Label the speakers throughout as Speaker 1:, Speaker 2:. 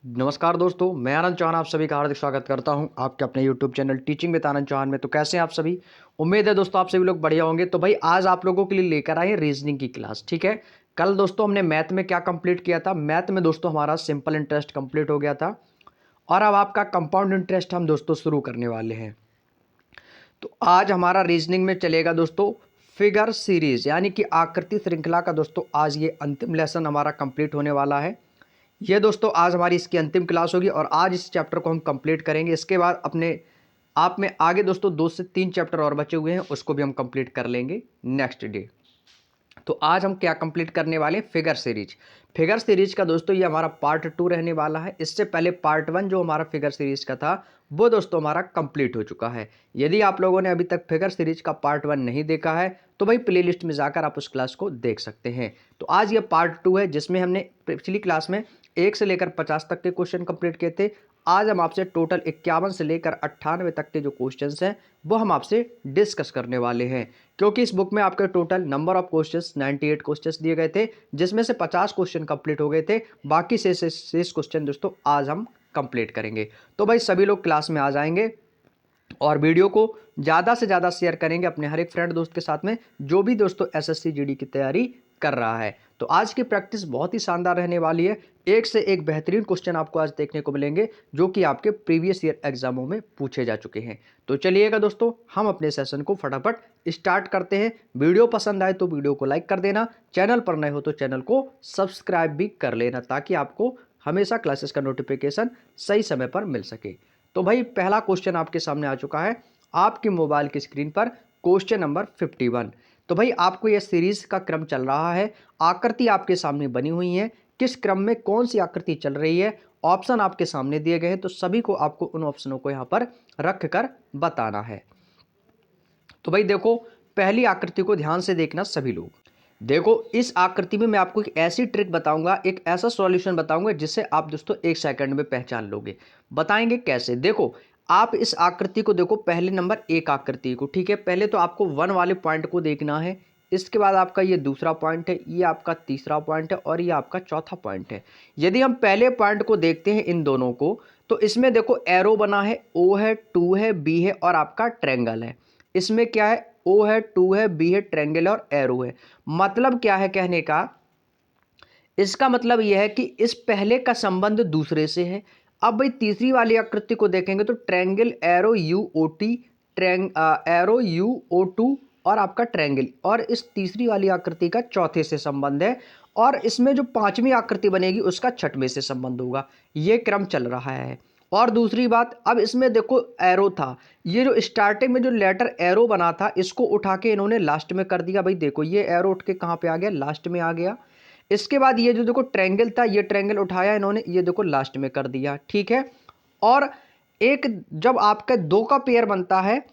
Speaker 1: नमस्कार दोस्तों, मैं आनंद चौहान आप सभी का हार्दिक स्वागत करता हूं आपके अपने यूट्यूब चैनल टीचिंग विद आनंद चौहान में। तो कैसे हैं आप सभी? उम्मीद है दोस्तों आप सभी लोग बढ़िया होंगे। तो भाई आज आप लोगों के लिए लेकर आए हैं रीजनिंग की क्लास। ठीक है, कल दोस्तों हमने मैथ में क्या कंप्लीट किया था? मैथ में दोस्तों हमारा सिंपल इंटरेस्ट कंप्लीट हो गया था और अब आपका कंपाउंड इंटरेस्ट हम दोस्तों शुरू करने वाले हैं। तो आज हमारा रीजनिंग में चलेगा दोस्तों फिगर सीरीज यानी कि आकृति श्रृंखला का। दोस्तों आज ये अंतिम लेसन हमारा कंप्लीट होने वाला है। ये दोस्तों आज हमारी इसकी अंतिम क्लास होगी और आज इस चैप्टर को हम कंप्लीट करेंगे। इसके बाद अपने आप में आगे दोस्तों 2 से 3 चैप्टर और बचे हुए हैं, उसको भी हम कंप्लीट कर लेंगे नेक्स्ट डे। तो आज हम क्या कंप्लीट करने वाले हैं? Figure series. फिगर सीरीज का दोस्तों ये हमारा पार्ट 2 रहने वाला है। इससे पहले पार्ट 1 जो हमारा फिगर सीरीज का था वो दोस्तों हमारा कंप्लीट हो चुका है। यदि आप लोगों ने अभी तक फिगर सीरीज का पार्ट 1 नहीं देखा है तो भाई प्लेलिस्ट में जाकर आप उस क्लास को देख सकते हैं। तो आज ये पार्ट 2 है जिसमें हमने पिछली क्लास में 1 से लेकर 50 तक के क्वेश्चन कंप्लीट किए थे। आज हम आपसे टोटल 51 से लेकर 98 तक के जो क्वेश्चंस हैं वो हम आपसे डिस्कस करने वाले हैं, क्योंकि इस बुक में आपके total number of questions 98 questions दिए गए थे, जिसमें से 50 क्वेश्चन कंप्लीट हो गए थे। बाकी शेष क्वेश्चन दोस्तों आज हम कंप्लीट करेंगे। तो भाई सभी लोग क्लास में आ जाएंगे और वीडियो को ज़्यादा से ज़्यादा शेयर करेंगे अपने हर एक फ्रेंड दोस्त के साथ में जो भी दोस्तों एसएससी जीडी की तैयारी कर रहा है। तो आज की प्रैक्टिस बहुत ही शानदार रहने वाली है। एक से एक बेहतरीन क्वेश्चन आपको आज देखने को मिलेंगे जो कि आपके प्रीवियस ईयर एग्जामों में पूछे जा चुके हैं। तो चलिएगा दोस्तों हम अपने सेशन को फटाफट स्टार्ट करते हैं। वीडियो पसंद आए तो वीडियो को लाइक कर देना, चैनल पर नए हो तो चैनल को सब्सक्राइब भी कर लेना ताकि आपको हमेशा क्लासेस का नोटिफिकेशन सही समय पर मिल सके। तो भाई पहला क्वेश्चन आपके सामने आ चुका है आपकी मोबाइल की स्क्रीन पर, क्वेश्चन नंबर 51। तो भाई आपको यह सीरीज का क्रम चल रहा है, आकृति आपके सामने बनी हुई है, किस क्रम में कौन सी आकृति चल रही है, ऑप्शन आपके सामने दिए गए हैं। तो सभी को आपको उन ऑप्शनों को यहां पर रख कर बताना है। तो भाई देखो पहली आकृति को ध्यान से देखना सभी लोग। देखो इस आकृति में मैं आपको एक ऐसी ट्रिक बताऊंगा, एक ऐसा सॉल्यूशन बताऊंगा जिससे आप दोस्तों 1 सेकंड में पहचान लोगे। बताएंगे कैसे? देखो आप इस आकृति को देखो, पहले नंबर एक आकृति को, ठीक है, पहले तो आपको 1 वाले पॉइंट को देखना है। इसके बाद आपका ये दूसरा पॉइंट है, ये आपका तीसरा पॉइंट है और ये आपका चौथा पॉइंट है। यदि हम पहले पॉइंट को देखते हैं इन दोनों को, तो इसमें देखो एरो बना है, ओ है, टू है, बी है और आपका ट्रैंगल है। इसमें क्या है? ओ है, टू है, बी है, ट्रैंगल और एरो है। मतलब क्या है कहने का? इसका मतलब यह है कि इस पहले का संबंध दूसरे से है। अब भाई तीसरी वाली आकृति को देखेंगे तो triangle, arrow, U O T, arrow, U O two और आपका ट्रैंगल, और इस तीसरी वाली आकृति का चौथे से संबंध है और इसमें जो पांचवी आकृति बनेगी उसका छठवें से संबंध होगा। ये क्रम चल रहा है। और दूसरी बात, अब इसमें देखो एरो था, ये जो स्टार्टिंग में जो लेटर एरो बना था इसको उठा के इन्होंने लास्ट में कर दिया। भाई देखो ये एरो उठ के कहाँ पे आ गया? लास्ट में आ गया। इसके बाद ये जो देखो ट्रायंगल था, ये ट्रायंगल उठाया इन्होंने, ये देखो लास्ट में कर दिया, ठीक है। और एक जब आपका दो का पेयर बनता है,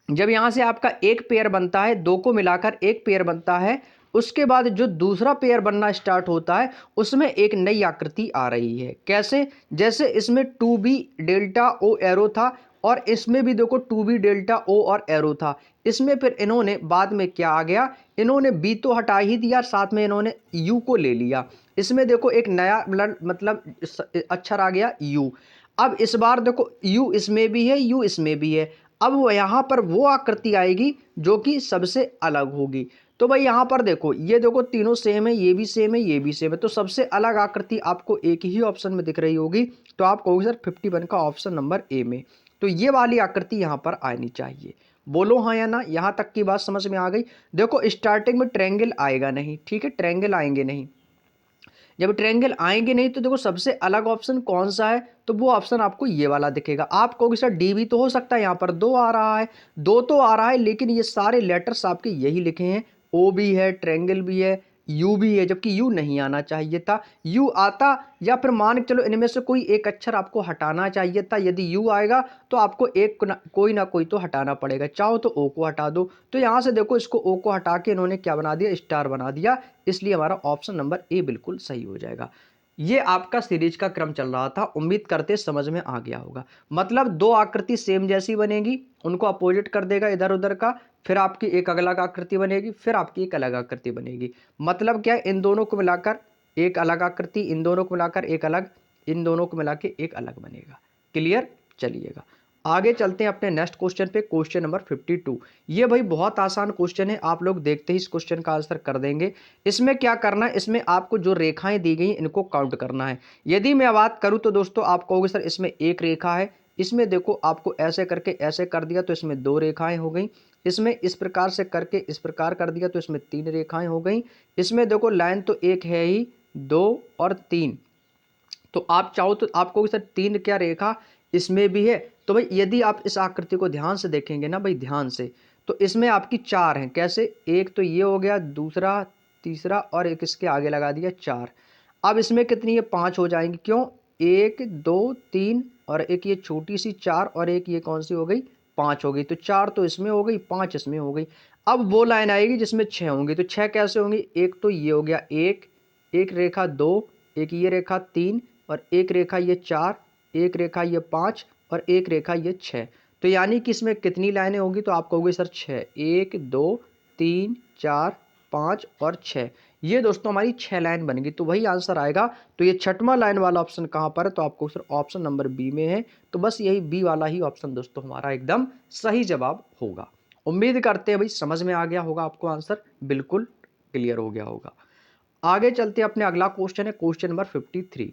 Speaker 1: जब यहां से आपका एक पेयर बनता है, दो को मिलाकर एक पेयर बनता है, उसके बाद जो दूसरा पेयर बनना स्टार्ट होता है उसमें एक नई आकृति आ रही है। कैसे? जैसे इसमें 2b डेल्टा ओ एरो था और इसमें भी देखो 2b डेल्टा ओ और एरो था। इसमें फिर इन्होंने बाद में क्या आ गया? इन्होंने b तो हटा ही दिया, साथ में इन्होंने u को ले लिया। इसमें देखो एक नया मतलब अक्षर आ गया u। अब इस बार देखो u इसमें भी है, u इसमें भी है। अब वो यहां पर वो आकृति आएगी जो कि सबसे अलग होगी। तो भाई यहां पर देखो, ये देखो तीनों सेम है, ये भी सेम है, ये भी सेम है, तो सबसे अलग आकृति आपको एक ही ऑप्शन में दिख रही होगी। तो आप कहोगे सर 51 का ऑप्शन नंबर ए में, तो ये वाली आकृति यहां पर आनी चाहिए। बोलो हाँ या ना, यहां तक की बात समझ में आ गई? देखो स्टार्टिंग में ट्रायंगल आएगा नहीं, ठीक है, ट्रायंगल आएंगे नहीं। जब ट्रायंगल आएंगे नहीं तो देखो सबसे अलग ऑप्शन कौन सा है? तो वो ऑप्शन आपको ये वाला दिखेगा। आप कहोगे सर डी भी तो हो सकता है, यहाँ पर दो आ रहा है, दो तो आ रहा है लेकिन ये सारे लेटर्स आपके यही लिखे हैं, ओ भी है, ट्रायंगल भी है, यू भी है, जबकि यू नहीं आना चाहिए था। यू आता, या फिर मान के चलो इनमें से कोई एक अक्षर आपको हटाना चाहिए था। यदि यू आएगा तो आपको कोई ना कोई तो हटाना पड़ेगा, चाहो तो ओ को हटा दो। तो यहां से देखो इसको ओ को हटा के इन्होंने क्या बना दिया? स्टार बना दिया। इसलिए हमारा ऑप्शन नंबर ए बिल्कुल सही हो जाएगा। ये आपका सीरीज का क्रम चल रहा था, उम्मीद करते समझ में आ गया होगा। मतलब दो आकृति सेम जैसी बनेगी, उनको अपोजिट कर देगा इधर उधर का, फिर आपकी एक अलग आकृति बनेगी, फिर आपकी एक अलग आकृति बनेगी। मतलब क्या है? इन दोनों को मिलाकर एक अलग आकृति, इन दोनों को मिलाकर एक अलग इन दोनों को मिला के एक अलग बनेगा। क्लियर? चलिएगा आगे चलते हैं अपने नेक्स्ट क्वेश्चन पे, क्वेश्चन नंबर 52। ये भाई बहुत आसान क्वेश्चन है, आप लोग देखते ही इस क्वेश्चन का आंसर कर देंगे। इसमें क्या करना है, इसमें आपको जो रेखाएं दी गई इनको काउंट करना है। यदि मैं बात करूं तो दोस्तों आप कहोगे सर इसमें एक रेखा है, इसमें देखो आपको ऐसे करके ऐसे कर दिया तो इसमें 2 रेखाएं हो गई, इसमें इस प्रकार से करके इस प्रकार कर दिया तो इसमें 3 रेखाएं हो गई, इसमें देखो लाइन तो एक है ही, 2 और 3, तो आप चाहो तो आपको सर 3 क्या रेखा इसमें भी है। तो भाई यदि आप इस आकृति को ध्यान से देखेंगे ना भाई, ध्यान से, तो इसमें आपकी 4 हैं। कैसे? एक तो ये हो गया, दूसरा, तीसरा और एक इसके आगे लगा दिया 4। अब इसमें कितनी है? 5 हो जाएंगी। क्यों? 1 2 3 और एक ये छोटी सी 4 और एक ये कौन सी हो गई? 5 हो गई। तो 4 तो इसमें हो गई, 5 इसमें हो गई। अब वो लाइन आएगी जिसमें 6 होंगी। तो 6 कैसे होंगी? एक तो ये हो गया 1, एक रेखा 2, एक ये रेखा 3 और एक रेखा ये 4, एक रेखा ये 5 और एक रेखा ये 6। तो यानी कि इसमें कितनी लाइनें होंगी? तो आप कहोगे सर 6, 1 2 3 4 5 और 6। ये दोस्तों हमारी 6 लाइन बन गई, तो वही आंसर आएगा। तो ये छठवां लाइन वाला ऑप्शन कहाँ पर है? तो आपको सर ऑप्शन नंबर बी में है। तो बस यही बी वाला ही ऑप्शन दोस्तों हमारा एकदम सही जवाब होगा। उम्मीद करते हैं भाई समझ में आ गया होगा आपको, आंसर बिल्कुल क्लियर हो गया होगा। आगे चलते हैं, अपने अगला क्वेश्चन है क्वेश्चन नंबर 53।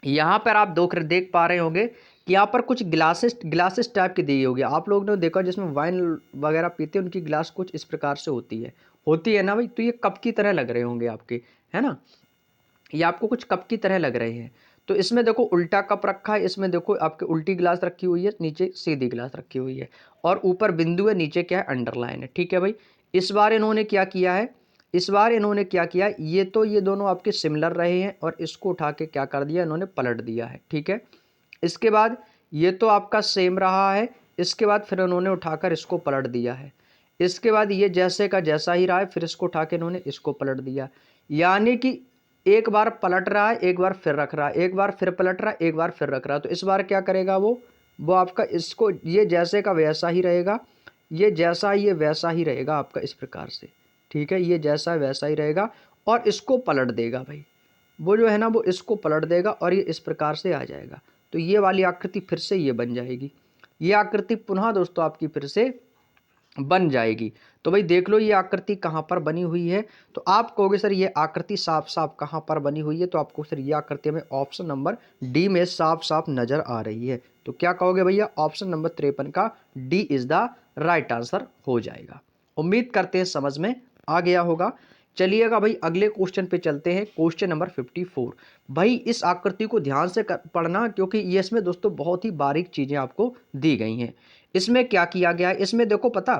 Speaker 1: यहाँ पर आप देख पा रहे होंगे कि यहाँ पर कुछ ग्लासेस टाइप की दी होगी। आप लोगों ने देखा जिसमें वाइन वगैरह पीते हैं उनकी ग्लास कुछ इस प्रकार से होती है ना भाई। तो ये कप की तरह लग रहे होंगे आपके, है ना, ये आपको कुछ कप की तरह लग रहे हैं। तो इसमें देखो उल्टा कप रखा है, इसमें देखो आपके उल्टी गिलास रखी हुई है, नीचे सीधी गिलास रखी हुई है और ऊपर बिंदु है, नीचे क्या है? अंडरलाइन है। ठीक है भाई। इस बार इन्होंने क्या किया है, इस बार इन्होंने क्या किया, ये तो ये दोनों आपके सिमिलर रहे हैं और इसको उठा के क्या कर दिया इन्होंने? पलट दिया है। ठीक है। इसके बाद ये तो आपका सेम रहा है, इसके बाद फिर इन्होंने उठाकर इसको पलट दिया है। इसके बाद ये जैसे का जैसा ही रहा है, फिर इसको उठा के इन्होंने इसको पलट दिया। यानी कि एक बार पलट रहा है, एक बार फिर रख रहा है, एक बार फिर पलट रहा है, एक बार फिर रख रहा है। तो इस बार क्या करेगा वो आपका इसको, ये जैसे का वैसा ही रहेगा, ये जैसा ये वैसा ही रहेगा आपका इस प्रकार से। ठीक है, ये जैसा वैसा ही रहेगा और इसको पलट देगा भाई, वो जो है ना वो इसको पलट देगा और ये इस प्रकार से आ जाएगा। तो ये वाली आकृति फिर से ये बन जाएगी, ये आकृति पुनः दोस्तों आपकी फिर से बन जाएगी। तो भाई देख लो ये आकृति कहाँ पर बनी हुई है। तो आप कहोगे सर ये आकृति साफ साफ कहाँ पर बनी हुई है? तो आपको सर ये आकृति में ऑप्शन नंबर डी में साफ साफ नजर आ रही है। तो क्या कहोगे भैया? ऑप्शन नंबर 53 का D is the right answer हो जाएगा। उम्मीद करते हैं समझ में आ गया होगा। चलिएगा भाई अगले क्वेश्चन पे चलते हैं, क्वेश्चन नंबर 54। भाई इस आकृति को ध्यान से पढ़ना, क्योंकि ये इसमें दोस्तों बहुत ही बारीक चीजें आपको दी गई हैं। इसमें क्या किया गया है, इसमें देखो पता,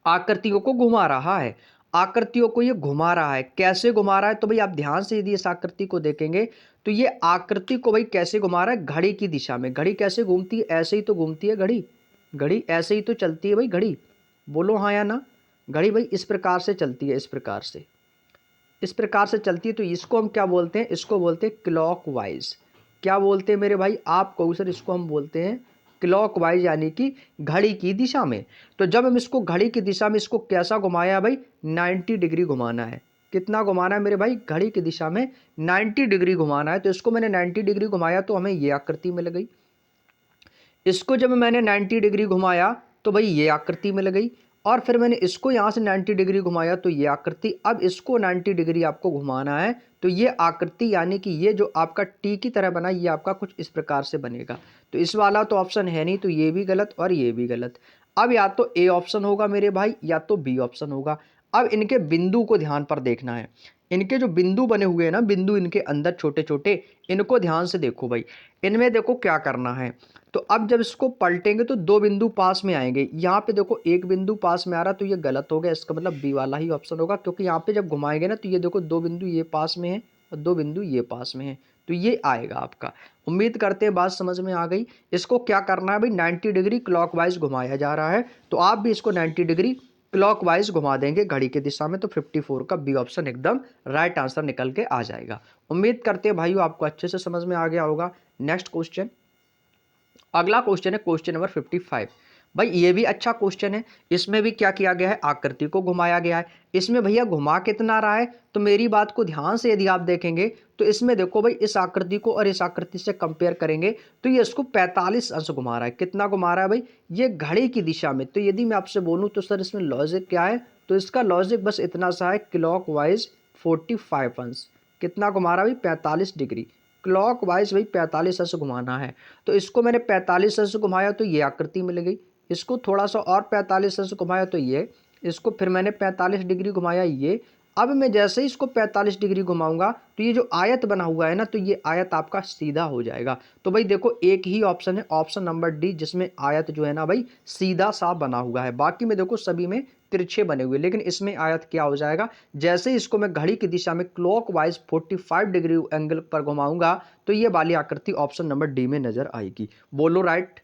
Speaker 1: आकृतियों को घुमा रहा है, आकृतियों को ये घुमा रहा है। कैसे घुमा रहा है? तो भाई आप ध्यान से यदि इस आकृति को देखेंगे तो ये आकृति को भाई कैसे घुमा रहा है? घड़ी की दिशा में। घड़ी कैसे घूमती है? ऐसे ही तो घूमती है घड़ी, घड़ी ऐसे ही तो चलती है भाई घड़ी। बोलो हाँ या ना? घड़ी भाई इस प्रकार से चलती है, इस प्रकार से, इस प्रकार से चलती है। तो इसको हम क्या बोलते हैं? इसको बोलते हैं क्लॉकवाइज। क्या बोलते हैं मेरे भाई? आप कहो सर इसको हम बोलते हैं क्लॉकवाइज, यानी कि घड़ी की दिशा में। तो जब हम इसको घड़ी की दिशा में इसको कैसा घुमाया भाई? 90 डिग्री घुमाना है। कितना घुमाना है मेरे भाई? घड़ी की दिशा में 90 डिग्री घुमाना है। तो इसको मैंने 90 डिग्री घुमाया तो हमें ये आकृति मिल गई। इसको जब मैंने 90 डिग्री घुमाया तो भाई ये आकृति मिल गई। और फिर मैंने इसको यहाँ से 90 डिग्री घुमाया तो ये आकृति। अब इसको 90 डिग्री आपको घुमाना है तो ये आकृति, यानी कि ये जो आपका टी की तरह बना, ये आपका कुछ इस प्रकार से बनेगा। तो इस वाला तो ऑप्शन है नहीं, तो ये भी गलत और ये भी गलत। अब या तो ए ऑप्शन होगा मेरे भाई या तो बी ऑप्शन होगा। अब इनके बिंदु को ध्यान पर देखना है। इनके जो बिंदु बने हुए हैं ना, बिंदु इनके अंदर छोटे छोटे, इनको ध्यान से देखो भाई। इनमें देखो क्या करना है। तो अब जब इसको पलटेंगे तो 2 बिंदु पास में आएंगे। यहाँ पे देखो एक बिंदु पास में आ रहा, तो ये गलत हो गया। इसका मतलब बी वाला ही ऑप्शन होगा, क्योंकि यहाँ पे जब घुमाएंगे ना तो ये देखो 2 बिंदु ये पास में है और 2 बिंदु ये पास में है, तो ये आएगा आपका। उम्मीद करते हैं बात समझ में आ गई। इसको क्या करना है भाई? 90 डिग्री क्लॉकवाइज घुमाया जा रहा है, तो आप भी इसको 90 डिग्री क्लॉकवाइज घुमा देंगे घड़ी की दिशा में। तो 54 का बी ऑप्शन एकदम राइट आंसर निकल के आ जाएगा। उम्मीद करते हैं भाइयों आपको अच्छे से समझ में आ गया होगा। नेक्स्ट क्वेश्चन, अगला क्वेश्चन है क्वेश्चन नंबर 55। भाई ये भी अच्छा क्वेश्चन है। इसमें भी क्या किया गया है, आकृति को घुमाया गया है। इसमें भैया घुमा कितना रहा है, तो मेरी बात को ध्यान से यदि आप देखेंगे तो इसमें देखो भाई, इस आकृति को और इस आकृति से कंपेयर करेंगे तो ये इसको 45 अंश घुमा रहा है। कितना घुमा रहा है भाई, ये घड़ी की दिशा में। तो यदि मैं आपसे बोलूं तो सर इसमें लॉजिक क्या है, तो इसका लॉजिक बस इतना सा है, क्लॉक वाइज 45 अंश। कितना घुमा रहा है भाई, 45 डिग्री क्लॉक वाइज भाई, 45 अंश घुमाना है। तो इसको मैंने 45 अंश घुमाया तो ये आकृति मिल गई। इसको थोड़ा सा और 45 अंश घुमाया तो ये, इसको फिर मैंने 45 डिग्री घुमाया ये। अब मैं जैसे ही इसको 45 डिग्री घुमाऊंगा तो ये जो आयत बना हुआ है ना, तो ये आयत आपका सीधा हो जाएगा। तो भाई देखो एक ही ऑप्शन है, ऑप्शन नंबर डी, जिसमें आयत जो है ना भाई सीधा सा बना हुआ है। बाकी में देखो सभी में तिरछे बने हुए, लेकिन इसमें आयत क्या हो जाएगा, जैसे ही इसको मैं घड़ी की दिशा में क्लॉक वाइज 45 डिग्री एंगल पर घुमाऊंगा तो ये वाली आकृति ऑप्शन नंबर डी में नजर आएगी। बोलो राइट।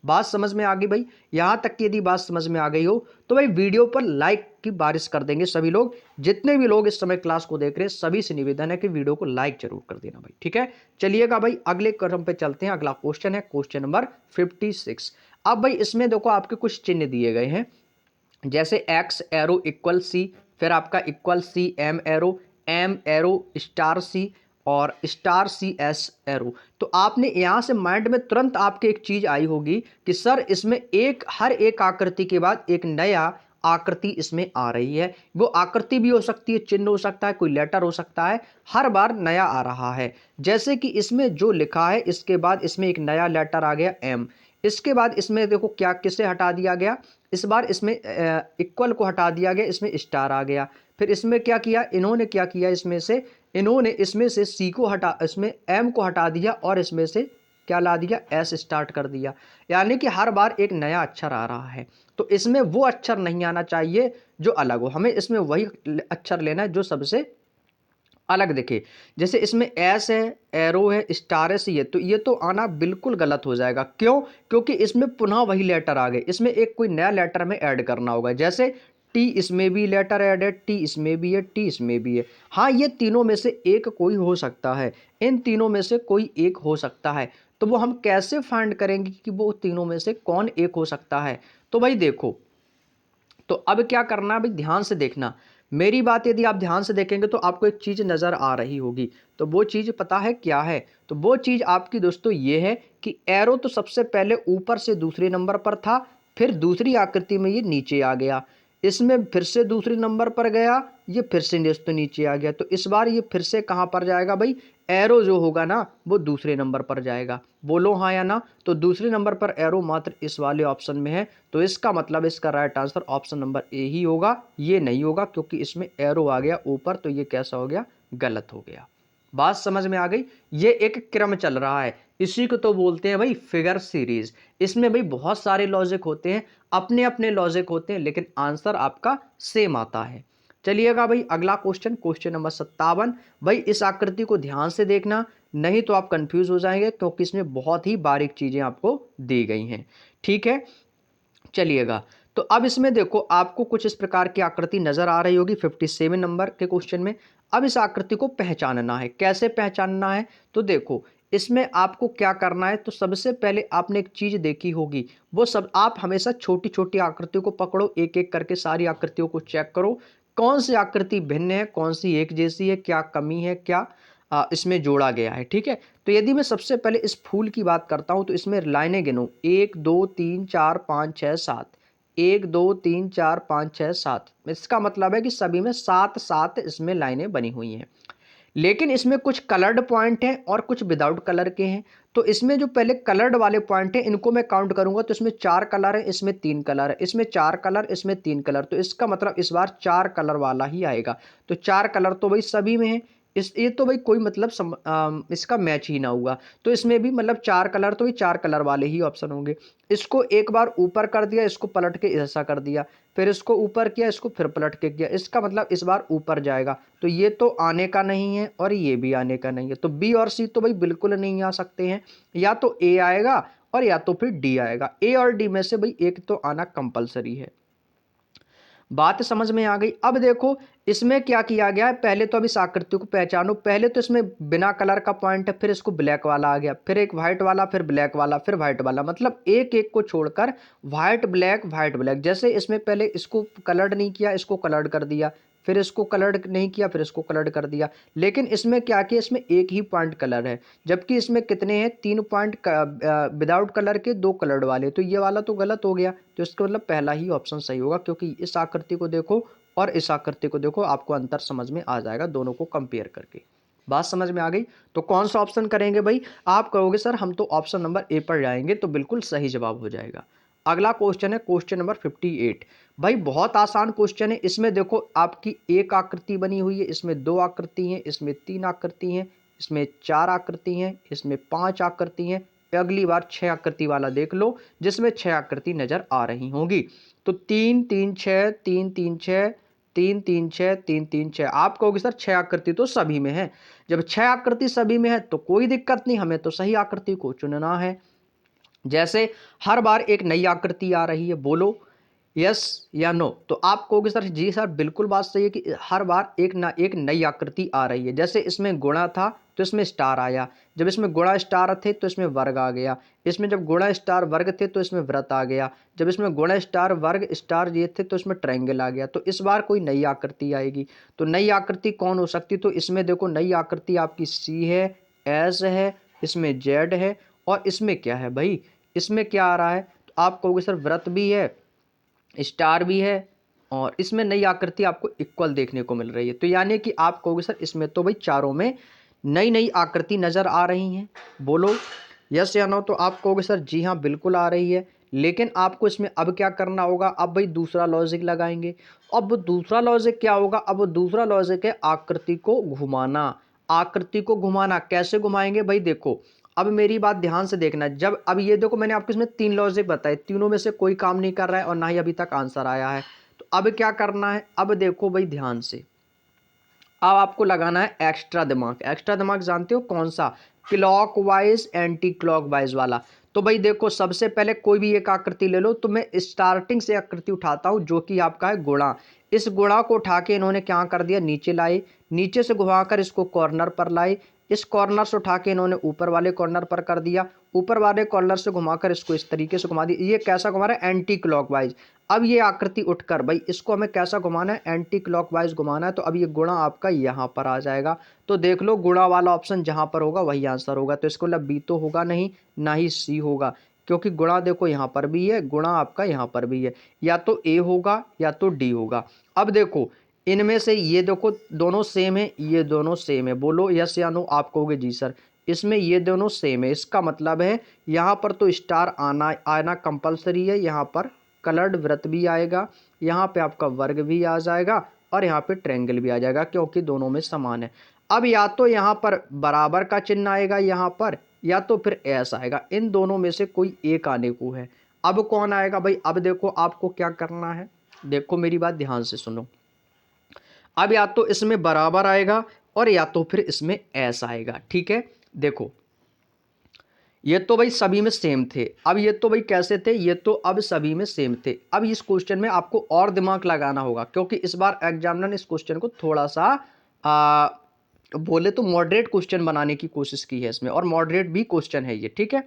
Speaker 1: बात समझ में आ गई भाई। यहां तक की यदि बात समझ में आ गई हो तो भाई वीडियो पर लाइक की बारिश कर देंगे सभी लोग। जितने भी लोग इस समय क्लास को देख रहे हैं सभी से निवेदन है कि वीडियो को लाइक जरूर कर देना भाई, ठीक है। चलिएगा भाई अगले क्रम पे चलते हैं। अगला क्वेश्चन है क्वेश्चन नंबर 56। अब भाई इसमें देखो आपके कुछ चिन्ह दिए गए हैं, जैसे एक्स एरो इक्वल सी, फिर आपका equal C M arrow star C और स्टार सी एस एरो। तो आपने यहां से माइंड में तुरंत आपके एक चीज आई होगी कि सर इसमें हर एक आकृति के बाद एक नया आकृति इसमें आ रही है। वो आकृति भी हो सकती है, चिन्ह हो सकता है, कोई लेटर हो सकता है, हर बार नया आ रहा है। जैसे कि इसमें जो लिखा है इसके बाद इसमें एक नया लेटर आ गया एम। इसके बाद इसमें देखो क्या किसे हटा दिया गया, इस बार इसमें इक्वल को हटा दिया गया, इसमें स्टार आ गया। फिर इसमें क्या किया, इन्होंने क्या किया, इन्होंने इसमें से सी को हटा, इसमें एम को हटा दिया और इसमें से क्या ला दिया, एस स्टार्ट कर दिया। यानी कि हर बार एक नया अक्षर आ रहा है। तो इसमें वो अक्षर नहीं आना चाहिए जो अलग हो, हमें इसमें वही अक्षर लेना है जो सबसे अलग दिखे। जैसे इसमें एस है, एरो है, स्टार है, सी है, तो ये तो आना बिल्कुल गलत हो जाएगा। क्यों, क्योंकि इसमें पुनः वही लेटर आ गए, इसमें एक कोई नया लेटर में ऐड करना होगा। जैसे टी, इसमें भी लेटर ऐड है, टी इसमें भी है, टी इसमें भी है। हाँ ये तीनों में से एक कोई हो सकता है, इन तीनों में से कोई एक हो सकता है। तो वो हम कैसे फाइंड करेंगे कि वो तीनों में से कौन एक हो सकता है। तो भाई देखो, तो अब क्या करना है भाई, ध्यान से देखना मेरी बात। यदि आप ध्यान से देखेंगे तो आपको एक चीज नजर आ रही होगी। तो वो चीज पता है क्या है, तो वो चीज आपकी दोस्तों ये है कि एरो तो सबसे पहले ऊपर से दूसरे नंबर पर था, फिर दूसरी आकृति में ये नीचे आ गया, इसमें फिर से दूसरे नंबर पर गया, ये फिर से दोस्तों नीचे आ गया। तो इस बार ये फिर से कहां पर जाएगा भाई, एरो जो होगा ना वो दूसरे नंबर पर जाएगा। बोलो हाँ या ना। तो दूसरे नंबर पर एरो मात्र इस वाले ऑप्शन में है, तो इसका मतलब इसका right answer option number A ही होगा। ये नहीं होगा क्योंकि इसमें एरो आ गया ऊपर, तो ये कैसा हो गया, गलत हो गया। बात समझ में आ गई। ये एक क्रम चल रहा है, इसी को तो बोलते हैं भाई फिगर सीरीज। इसमें भाई बहुत सारे लॉजिक होते हैं, अपने अपने लॉजिक होते हैं, लेकिन आंसर आपका सेम आता है। चलिएगा भाई अगला क्वेश्चन, क्वेश्चन नंबर 57। भाई इस आकृति को ध्यान से देखना, नहीं तो आप कंफ्यूज हो जाएंगे क्योंकि इसमें बहुत ही बारीक चीजें आपको दी गई हैं, ठीक है। चलिएगा, तो अब इसमें देखो आपको कुछ इस प्रकार की आकृति नजर आ रही होगी 57 नंबर के क्वेश्चन में। अब इस आकृति को पहचानना है, कैसे पहचानना है, तो देखो इसमें आपको क्या करना है। तो सबसे पहले आपने एक चीज देखी होगी, वो सब आप हमेशा छोटी छोटी आकृतियों को पकड़ो, एक एक करके सारी आकृतियों को चेक करो, कौन सी आकृति भिन्न है, कौन सी एक जैसी है, क्या कमी है, क्या इसमें जोड़ा गया है, ठीक है। तो यदि मैं सबसे पहले इस फूल की बात करता हूं तो इसमें लाइनें गिनो, 1 2 3 4 5 6 7, 1 2 3 4 5 6 7। इसका मतलब है कि सभी में 7 7 इसमें लाइनें बनी हुई हैं। लेकिन इसमें कुछ कलर्ड पॉइंट हैं और कुछ विदाउट कलर के हैं। तो इसमें जो पहले कलर्ड वाले पॉइंट हैं इनको मैं काउंट करूंगा तो इसमें 4 कलर है, इसमें 3 कलर है, इसमें 4 कलर, इसमें 3 कलर। तो इसका मतलब इस बार 4 कलर वाला ही आएगा। तो 4 कलर तो भाई सभी में है, इस ये तो भाई कोई मतलब इसका मैच ही ना हुआ। तो इसमें भी मतलब 4 कलर, तो ये 4 कलर वाले ही ऑप्शन होंगे। इसको एक बार ऊपर कर दिया, इसको पलट के ऐसा कर दिया, फिर इसको ऊपर किया, इसको फिर पलट के किया, इसका मतलब इस बार ऊपर जाएगा। तो ये तो आने का नहीं है और ये भी आने का नहीं है। तो बी और सी तो भाई बिल्कुल नहीं आ सकते हैं, या तो ए आएगा और या तो फिर डी आएगा। ए और डी में से भाई एक तो आना कंपलसरी है। बात समझ में आ गई। अब देखो इसमें क्या किया गया है, पहले तो अब इस आकृति को पहचानो। पहले तो इसमें बिना कलर का पॉइंट है, फिर इसको ब्लैक वाला आ गया, फिर एक व्हाइट वाला, फिर ब्लैक वाला, फिर व्हाइट वाला, मतलब एक एक को छोड़कर व्हाइट ब्लैक व्हाइट ब्लैक। जैसे इसमें पहले इसको कलर्ड नहीं किया, इसको कलर्ड कर दिया, फिर इसको कलर्ड नहीं किया, फिर इसको कलर्ड कर दिया। लेकिन इसमें क्या किया, इसमें एक ही पॉइंट कलर है, जबकि इसमें कितने हैं, 3 पॉइंट विदाउट कलर के, 2 कलर्ड वाले। तो ये वाला तो गलत हो गया, तो इसका मतलब पहला ही ऑप्शन सही होगा, क्योंकि इस आकृति को देखो और इस आकृति को देखो, आपको अंतर समझ में आ जाएगा दोनों को कंपेयर करके। बात समझ में आ गई। तो कौन सा ऑप्शन करेंगे भाई, आप कहोगे सर हम तो ऑप्शन नंबर ए पर जाएंगे, तो बिल्कुल सही जवाब हो जाएगा। अगला क्वेश्चन है क्वेश्चन नंबर 58। भाई बहुत आसान क्वेश्चन है। इसमें देखो आपकी एक आकृति बनी हुई है, इसमें 2 आकृति हैं, इसमें 3 आकृति हैं, इसमें 4 आकृति हैं, इसमें 5 आकृति हैं। अगली बार 6 आकृति वाला देख लो, जिसमें 6 आकृति नजर आ रही होंगी। तो 3 3 6 3 3 6 3 3 6 3 3 6। आप कहोगे सर 6 आकृति तो सभी में है। जब 6 आकृति सभी में है तो कोई दिक्कत नहीं, हमें तो सही आकृति को चुनना है। जैसे हर बार एक नई आकृति आ रही है, बोलो यस या नो। तो आप कहोगे सर जी सर बिल्कुल बात सही है कि हर बार एक नई आकृति आ रही है। जैसे इसमें गुणा था तो इसमें स्टार आया, जब इसमें गुणा स्टार थे तो इसमें वर्ग आ गया, इसमें जब गुणा स्टार वर्ग थे तो इसमें व्रत आ गया, जब इसमें गुणा स्टार वर्ग स्टार ये थे तो इसमें ट्रायंगल आ गया। तो इस बार कोई नई आकृति आएगी, तो नई आकृति कौन हो सकती, तो इसमें देखो नई आकृति आपकी सी है, एस है, इसमें जेड है, और इसमें क्या है भाई, इसमें क्या आ रहा है, तो आप कहोगे सर व्रत भी है, स्टार भी है, और इसमें नई आकृति आपको इक्वल देखने को मिल रही है। तो यानी कि आप कहोगे सर इसमें तो भाई चारों में नई नई आकृति नजर आ रही हैं, बोलो यस या नो। तो आप कहोगे सर जी हाँ बिल्कुल आ रही है। लेकिन आपको इसमें अब क्या करना होगा, अब भाई दूसरा लॉजिक लगाएंगे। अब दूसरा लॉजिक क्या होगा, अब दूसरा लॉजिक है आकृति को घुमाना। आकृति को घुमाना कैसे घुमाएंगे भाई, देखो अब मेरी बात ध्यान से देखना। जब अब ये देखो मैंने आपको इसमें 3 लॉजिक बताए, तीनों में से कोई काम नहीं कर रहा है और ना ही अभी तक आंसर आया है। तो अब क्या करना है, अब देखो भाई ध्यान से, अब आपको लगाना है एक्स्ट्रा दिमाग। एक्स्ट्रा दिमाग जानते हो कौन सा, क्लॉकवाइज एंटी क्लॉकवाइज वाला। तो भाई देखो सबसे पहले कोई भी एक आकृति ले लो, तो मैं स्टार्टिंग से आकृति उठाता हूं जो कि आपका है गुणा। इस गुणा को उठा के इन्होंने क्या कर दिया, नीचे लाए, नीचे से घुमाकर इसको कॉर्नर पर लाए, इस कॉर्नर से उठा के इन्होंने ऊपर वाले कॉर्नर पर कर दिया, ऊपर वाले कॉर्नर से घुमाकर इसको इस तरीके से घुमा दिया। ये कैसा घुमा रहा है, एंटी क्लॉकवाइज। अब ये आकृति उठकर भाई इसको हमें कैसा घुमाना है, एंटी क्लॉकवाइज घुमाना है। तो अब ये गुणा आपका यहाँ पर आ जाएगा। तो देख लो गुणा वाला ऑप्शन जहाँ पर होगा वही आंसर होगा। तो इसको मतलब बी तो होगा नहीं, ना ही सी होगा, क्योंकि गुणा देखो यहाँ पर भी है, गुणा आपका यहाँ पर भी है, या तो ए होगा या तो डी होगा। अब देखो इनमें से ये देखो दोनों सेम है, ये दोनों सेम है, बोलो यस या नो। आप कहोगे जी सर इसमें ये दोनों सेम है, इसका मतलब है यहाँ पर तो स्टार आना आना कंपलसरी है, यहाँ पर कलर्ड वृत्त भी आएगा, यहाँ पे आपका वर्ग भी आ जाएगा, और यहाँ पे ट्रायंगल भी आ जाएगा, क्योंकि दोनों में समान है। अब या तो यहाँ पर बराबर का चिन्ह आएगा यहाँ पर, या तो फिर एस आएगा, इन दोनों में से कोई एक आने को है। अब कौन आएगा भाई, अब देखो आपको क्या करना है, देखो मेरी बात ध्यान से सुनो। अब या तो इसमें बराबर आएगा और या तो फिर इसमें एस आएगा, ठीक है। देखो ये तो भाई सभी में सेम थे, अब ये तो भाई कैसे थे, ये तो अब सभी में सेम थे। अब इस क्वेश्चन में आपको और दिमाग लगाना होगा, क्योंकि इस बार एग्जामिनर ने इस क्वेश्चन को थोड़ा सा बोले तो मॉडरेट क्वेश्चन बनाने की कोशिश की है इसमें, और मॉडरेट भी क्वेश्चन है ये, ठीक है।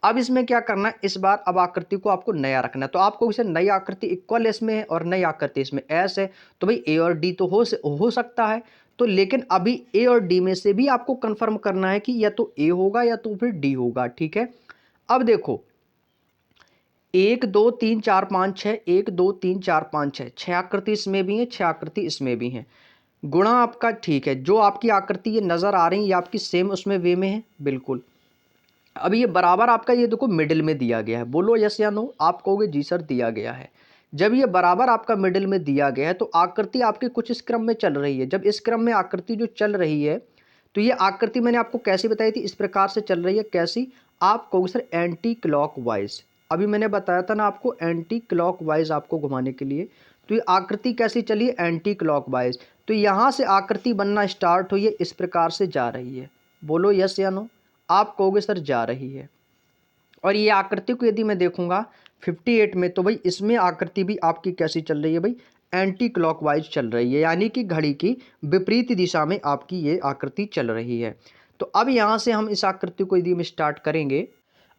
Speaker 1: अब इसमें क्या करना है, इस बार अब आकृति को आपको नया रखना है। तो आपको इसे नई आकृति इक्वल इसमें है और नई आकृति इसमें एस है, तो भाई ए और डी तो हो सकता है। तो लेकिन अभी ए और डी में से भी आपको कंफर्म करना है कि या तो ए होगा या तो फिर डी होगा, ठीक है। अब देखो 1 2 3 4 5 6, 1 2 3 4 5 6, 6 आकृति इसमें भी है, 6 आकृति इसमें भी है। गुणा आपका ठीक है, जो आपकी आकृति ये नजर आ रही है ये आपकी सेम उसमें वे में है, बिल्कुल। अब ये बराबर आपका ये देखो मिडिल में दिया गया है, बोलो यस या नो। आप कहोगे जी सर दिया गया है। जब ये बराबर आपका मिडिल में दिया गया है तो आकृति आपकी कुछ इस क्रम में चल रही है। जब इस क्रम में आकृति जो चल रही है, तो ये आकृति मैंने आपको कैसी बताई थी, इस प्रकार से चल रही है। कैसी, आप कहोगे सर एंटी क्लॉकवाइज। अभी मैंने बताया था ना आपको एंटी क्लॉकवाइज आपको घुमाने के लिए। तो ये आकृति कैसी चली है, एंटी क्लॉकवाइज। तो यहाँ से आकृति बनना स्टार्ट हुई है, इस प्रकार से जा रही है, बोलो यस या नो। आप कहोगे सर जा रही है। और ये आकृति को यदि मैं देखूंगा 58 में, तो भाई इसमें आकृति भी आपकी कैसी चल रही है भाई, एंटी क्लॉकवाइज चल रही है, यानी कि घड़ी की विपरीत दिशा में आपकी ये आकृति चल रही है। तो अब यहाँ से हम इस आकृति को यदि हम स्टार्ट करेंगे,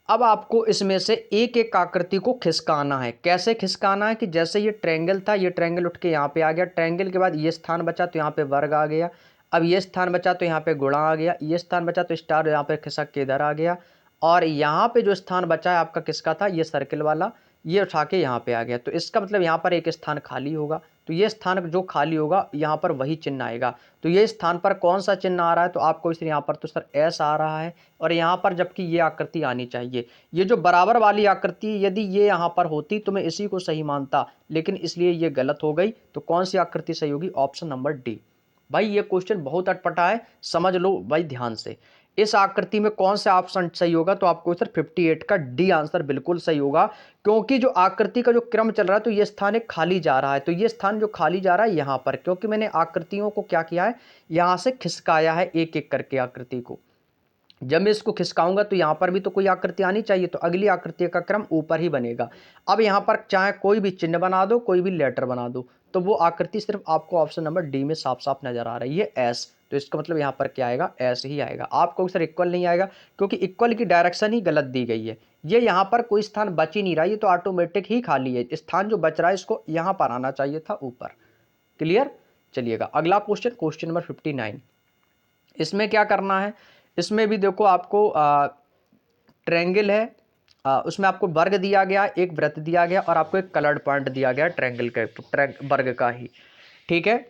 Speaker 1: अब आपको इसमें से एक एक आकृति को खिसकाना है। कैसे खिसकाना है कि जैसे ये ट्रायंगल था, ये ट्रायंगल उठ के यहाँ पे आ गया, ट्रायंगल के बाद ये स्थान बचा तो यहाँ पे वर्ग आ गया, अब ये स्थान बचा तो यहाँ पे गुणा आ गया, ये स्थान बचा तो स्टार यहाँ पे खिसक के इधर आ गया, और यहाँ पे जो स्थान बचा है आपका किसका था, ये सर्किल वाला, ये उठा के यहाँ पे आ गया। तो इसका मतलब यहाँ पर एक स्थान खाली होगा, तो ये स्थान जो खाली होगा यहाँ पर वही चिन्ह आएगा। तो ये स्थान पर कौन सा चिन्ह आ रहा है, तो आपको इस यहाँ पर तो सर एस आ रहा है, और यहाँ पर जबकि ये आकृति आनी चाहिए, ये जो बराबर वाली आकृति यदि ये यहाँ पर होती तो मैं इसी को सही मानता, लेकिन इसलिए ये गलत हो गई। तो कौन सी आकृति सही होगी, ऑप्शन नंबर डी। भाई ये क्वेश्चन बहुत अटपटा है, समझ लो भाई ध्यान से। इस आकृति में कौन सा ऑप्शन सही होगा, तो आपको सर 58 का डी आंसर बिल्कुल सही होगा, क्योंकि जो आकृति का जो क्रम चल रहा है तो ये स्थान एक खाली जा रहा है, तो ये स्थान जो खाली जा रहा है यहाँ पर, क्योंकि मैंने आकृतियों को क्या किया है, यहाँ से खिसकाया है एक एक करके आकृति को। जब मैं इसको खिसकाऊंगा तो यहाँ पर भी तो कोई आकृति आनी चाहिए, तो अगली आकृति का क्रम ऊपर ही बनेगा। अब यहाँ पर चाहे कोई भी चिन्ह बना दो, कोई भी लेटर बना दो, तो वो आकृति सिर्फ आपको ऑप्शन नंबर डी में साफ साफ नजर आ रही है, एस। तो इसका मतलब यहाँ पर क्या आएगा, एस ही आएगा। आपको सर इक्वल नहीं आएगा, क्योंकि इक्वल की डायरेक्शन ही गलत दी गई है। ये यहाँ पर कोई स्थान बच ही नहीं रहा, ये तो ऑटोमेटिक ही खाली है। स्थान जो बच रहा है इसको यहाँ पर आना चाहिए था ऊपर। क्लियर। चलिएगा अगला क्वेश्चन, क्वेश्चन नंबर 59। इसमें क्या करना है, इसमें भी देखो आपको ट्रायंगल है, उसमें आपको वर्ग दिया गया, एक वृत्त दिया गया, और आपको एक कलर्ड पॉइंट दिया गया ट्रायंगल के वर्ग का ही। ठीक है,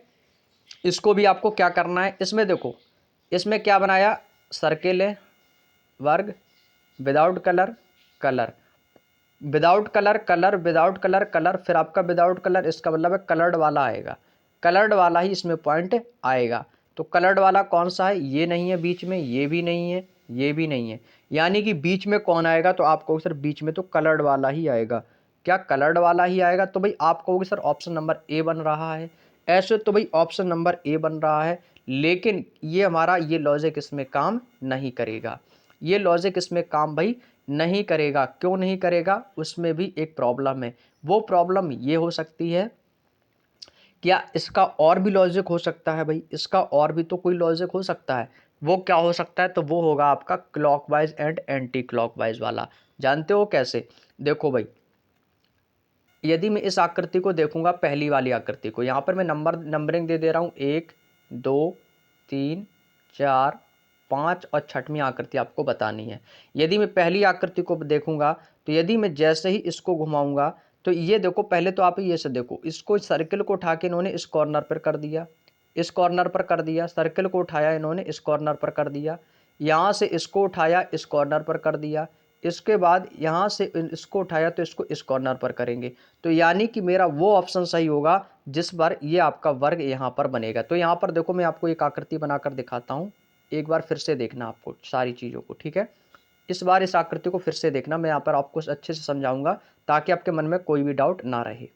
Speaker 1: इसको भी आपको क्या करना है, इसमें देखो इसमें क्या बनाया, सर्किल है, वर्ग, without colour, colour, without colour, colour, without colour, colour, फिर आपका विदाउट कलर, इसका मतलब है कलर्ड वाला आएगा, कलर्ड वाला ही इसमें पॉइंट आएगा। तो कलर्ड वाला कौन सा है, ये नहीं है बीच में, ये भी नहीं है, ये भी नहीं है, यानी कि बीच में कौन आएगा, तो आप कहोगे सर बीच में तो कलर्ड वाला ही आएगा। क्या कलर्ड वाला ही आएगा, तो भाई आप कहोगे सर ऑप्शन नंबर ए बन रहा है। ऐसे तो भाई ऑप्शन नंबर ए बन रहा है, लेकिन ये हमारा ये लॉजिक इसमें काम नहीं करेगा, ये लॉजिक इसमें काम भाई नहीं करेगा। क्यों नहीं करेगा, उसमें भी एक प्रॉब्लम है। वो प्रॉब्लम ये हो सकती है, क्या इसका और भी लॉजिक हो सकता है भाई, इसका और भी तो कोई लॉजिक हो सकता है। वो क्या हो सकता है, तो वो होगा आपका क्लॉकवाइज एंड एंटी क्लॉकवाइज वाला। जानते हो कैसे, देखो भाई यदि मैं इस आकृति को देखूंगा, पहली वाली आकृति को, यहाँ पर मैं नंबरिंग दे दे रहा हूँ, 1 2 3 4 5 और छठवीं आकृति आपको बतानी है। यदि मैं पहली आकृति को देखूंगा, तो यदि मैं जैसे ही इसको घुमाऊंगा, तो ये देखो पहले तो आप ये से देखो, इसको सर्किल को उठा के इन्होंने इस कॉर्नर पर कर दिया, इस कॉर्नर पर कर दिया, सर्किल को उठाया इन्होंने इस कॉर्नर पर कर दिया, यहाँ से इसको उठाया इस कॉर्नर पर कर दिया, इसके बाद यहाँ से इसको उठाया तो इसको इस कॉर्नर पर करेंगे। तो यानी कि मेरा वो ऑप्शन सही होगा जिस पर ये आपका वर्ग यहाँ पर बनेगा। तो यहाँ पर देखो मैं आपको एक आकृति बनाकर दिखाता हूँ, एक बार फिर से देखना आपको सारी चीज़ों को, ठीक है। इस बार इस आकृति को फिर से देखना, मैं यहाँ पर आपको अच्छे से समझाऊंगा ताकि आपके मन में कोई भी डाउट ना रहे।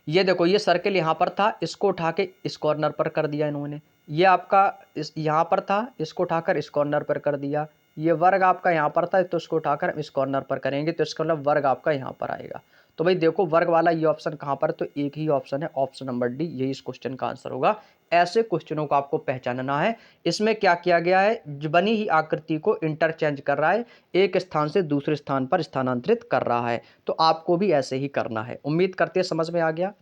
Speaker 1: ये देखो ये सर्किल यहाँ पर था, इसको उठा के इस कॉर्नर पर कर दिया इन्होंने, ये आपका इस यहाँ पर था, इसको उठाकर इस कॉर्नर पर कर दिया, ये वर्ग आपका यहाँ पर था तो इसको उठाकर इस कॉर्नर पर करेंगे, तो इसका मतलब वर्ग आपका यहाँ पर आएगा। तो भाई देखो वर्ग वाला ये ऑप्शन कहाँ पर, तो एक ही ऑप्शन है, ऑप्शन नंबर डी, यही इस क्वेश्चन का आंसर होगा। ऐसे क्वेश्चनों को आपको पहचानना है। इसमें क्या किया गया है, बनी ही आकृति को इंटरचेंज कर रहा है, एक स्थान से दूसरे स्थान पर स्थानांतरित कर रहा है। तो आपको भी ऐसे ही करना है। उम्मीद करते हैं समझ में आ गया,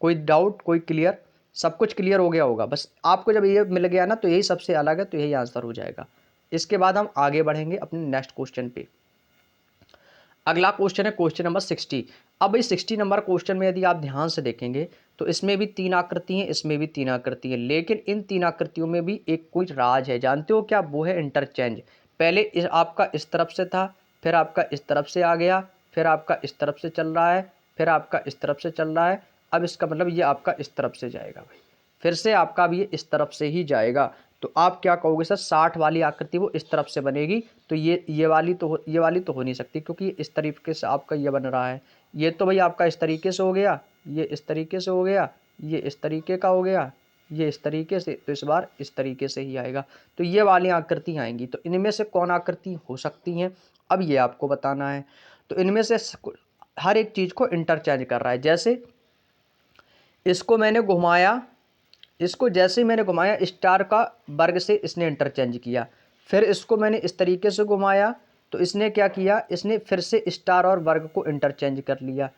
Speaker 1: कोई डाउट, कोई क्लियर, सब कुछ क्लियर हो गया होगा। बस आपको जब ये मिल गया ना, तो यही सबसे अलग है, तो यही आंसर हो जाएगा। इसके बाद हम आगे बढ़ेंगे अपने नेक्स्ट क्वेश्चन पे। अगला क्वेश्चन है क्वेश्चन नंबर 60। अब इस 60 नंबर क्वेश्चन में यदि आप ध्यान से देखेंगे, तो इसमें भी 3 आकृति हैं, इसमें भी 3 आकृति हैं, लेकिन इन 3 आकृतियों में भी एक कुछ राज है। जानते हो क्या, वो है इंटरचेंज। पहले आपका इस तरफ से था, फिर आपका इस तरफ से आ गया, फिर आपका इस तरफ से चल रहा है, फिर आपका इस तरफ से चल रहा है। अब इसका मतलब ये आपका इस तरफ से जाएगा भाई, फिर से आपका भी ये इस तरफ से ही जाएगा। तो आप क्या कहोगे सर, 60 वाली आकृति वो इस तरफ से बनेगी, तो ये वाली तो हो नहीं सकती, क्योंकि इस तरीके से आपका ये बन रहा है। ये तो भाई आपका इस तरीके से हो गया, ये इस तरीके से हो गया, ये इस तरीके का हो गया, ये इस तरीके से, तो इस बार इस तरीके से ही आएगा। तो ये वाली आकृति आएंगी। तो इनमें से कौन आकृति हो सकती हैं, अब ये आपको बताना है। तो इनमें से हर एक चीज़ को इंटरचेंज कर रहा है। जैसे इसको मैंने घुमाया, इसको जैसे ही मैंने घुमाया स्टार का वर्ग से इसने इंटरचेंज किया, फिर इसको मैंने इस तरीके से घुमाया तो इसने क्या किया, इसने फिर से स्टार और वर्ग को इंटरचेंज कर लिया।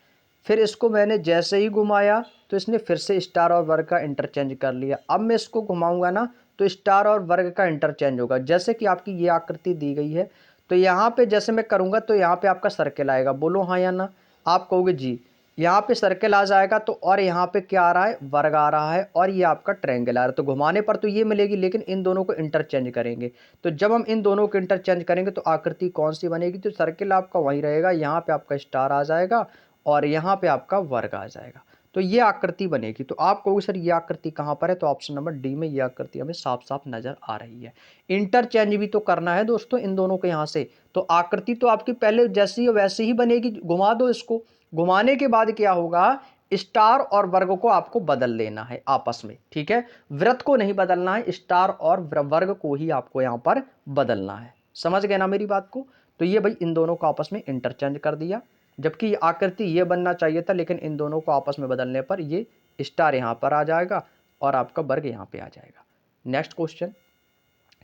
Speaker 1: फिर इसको मैंने जैसे ही घुमाया तो इसने फिर से स्टार और वर्ग का इंटरचेंज कर लिया। अब मैं इसको घुमाऊंगा ना तो स्टार और वर्ग का इंटरचेंज होगा। जैसे कि आपकी ये आकृति दी गई है, तो यहाँ पे जैसे मैं करूँगा तो यहाँ पे आपका सर्कल आएगा। बोलो हाँ या ना, आप कहोगे जी। यहाँ पे सर्कल आ जाएगा तो, और यहाँ पे क्या आ रहा है, वर्ग आ रहा है, और ये आपका ट्रायंगल आ रहा है। तो घुमाने पर तो ये मिलेगी, लेकिन इन दोनों को इंटरचेंज करेंगे। तो जब हम इन दोनों को इंटरचेंज करेंगे तो आकृति कौन सी बनेगी, तो सर्कल आपका वहीं रहेगा, यहाँ पे आपका स्टार आ जाएगा और यहाँ पे आपका वर्ग आ जाएगा। तो ये आकृति बनेगी। तो आप कहोगे सर ये आकृति कहाँ पर है, तो ऑप्शन नंबर डी में ये आकृति हमें साफ साफ नजर आ रही है। इंटरचेंज भी तो करना है दोस्तों इन दोनों को यहाँ से, तो आकृति तो आपकी पहले जैसी है वैसे ही बनेगी। घुमा दो इसको, घुमाने के बाद क्या होगा, स्टार और वर्ग को आपको बदल लेना है आपस में, ठीक है। वृत्त को नहीं बदलना है, स्टार और वर्ग को ही आपको यहां पर बदलना है। समझ गए ना मेरी बात को। तो ये भाई इन दोनों को आपस में इंटरचेंज कर दिया, जबकि आकृति ये बनना चाहिए था, लेकिन इन दोनों को आपस में बदलने पर ये स्टार यहां पर आ जाएगा और आपका वर्ग यहां पे आ जाएगा। Next question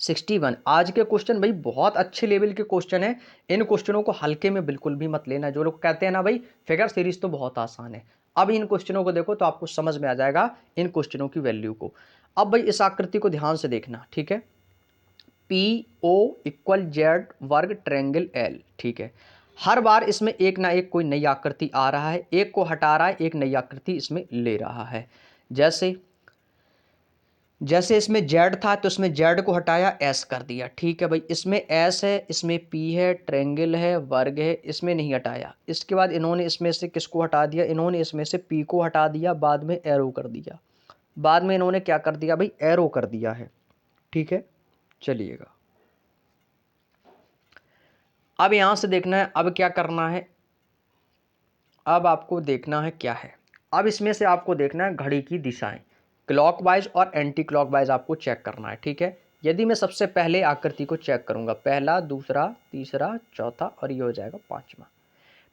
Speaker 1: 61। आज के क्वेश्चन भाई बहुत अच्छे लेवल के क्वेश्चन है। इन क्वेश्चनों को हल्के में बिल्कुल भी मत लेना। जो लोग कहते हैं ना भाई फिगर सीरीज तो बहुत आसान है, अब इन क्वेश्चनों को देखो तो आपको समझ में आ जाएगा इन क्वेश्चनों की वैल्यू को। अब भाई इस आकृति को ध्यान से देखना, ठीक है। पी ओ इक्वल जेड वर्ग ट्रायंगल एल, ठीक है। हर बार इसमें एक ना एक कोई नई आकृति आ रहा है, एक को हटा रहा है, एक नई आकृति इसमें ले रहा है। जैसे इसमें z था तो इसमें z को हटाया s कर दिया, ठीक है भाई। इसमें s है, इसमें p है, ट्रायंगल है, वर्ग है, इसमें नहीं हटाया। इसके बाद इन्होंने इसमें से किसको हटा दिया, इन्होंने इसमें से p को हटा दिया, बाद में एरो कर दिया। बाद में इन्होंने क्या कर दिया भाई, एरो कर दिया है, ठीक है। चलिएगा अब यहां से देखना है, अब क्या करना है, अब आपको देखना है क्या है। अब इसमें से आपको देखना है घड़ी की दिशाएं, क्लॉकवाइज और एंटी क्लॉकवाइज आपको चेक करना है, ठीक है। यदि मैं सबसे पहले आकृति को चेक करूंगा, पहला, दूसरा, तीसरा, चौथा और ये हो जाएगा पांचवा।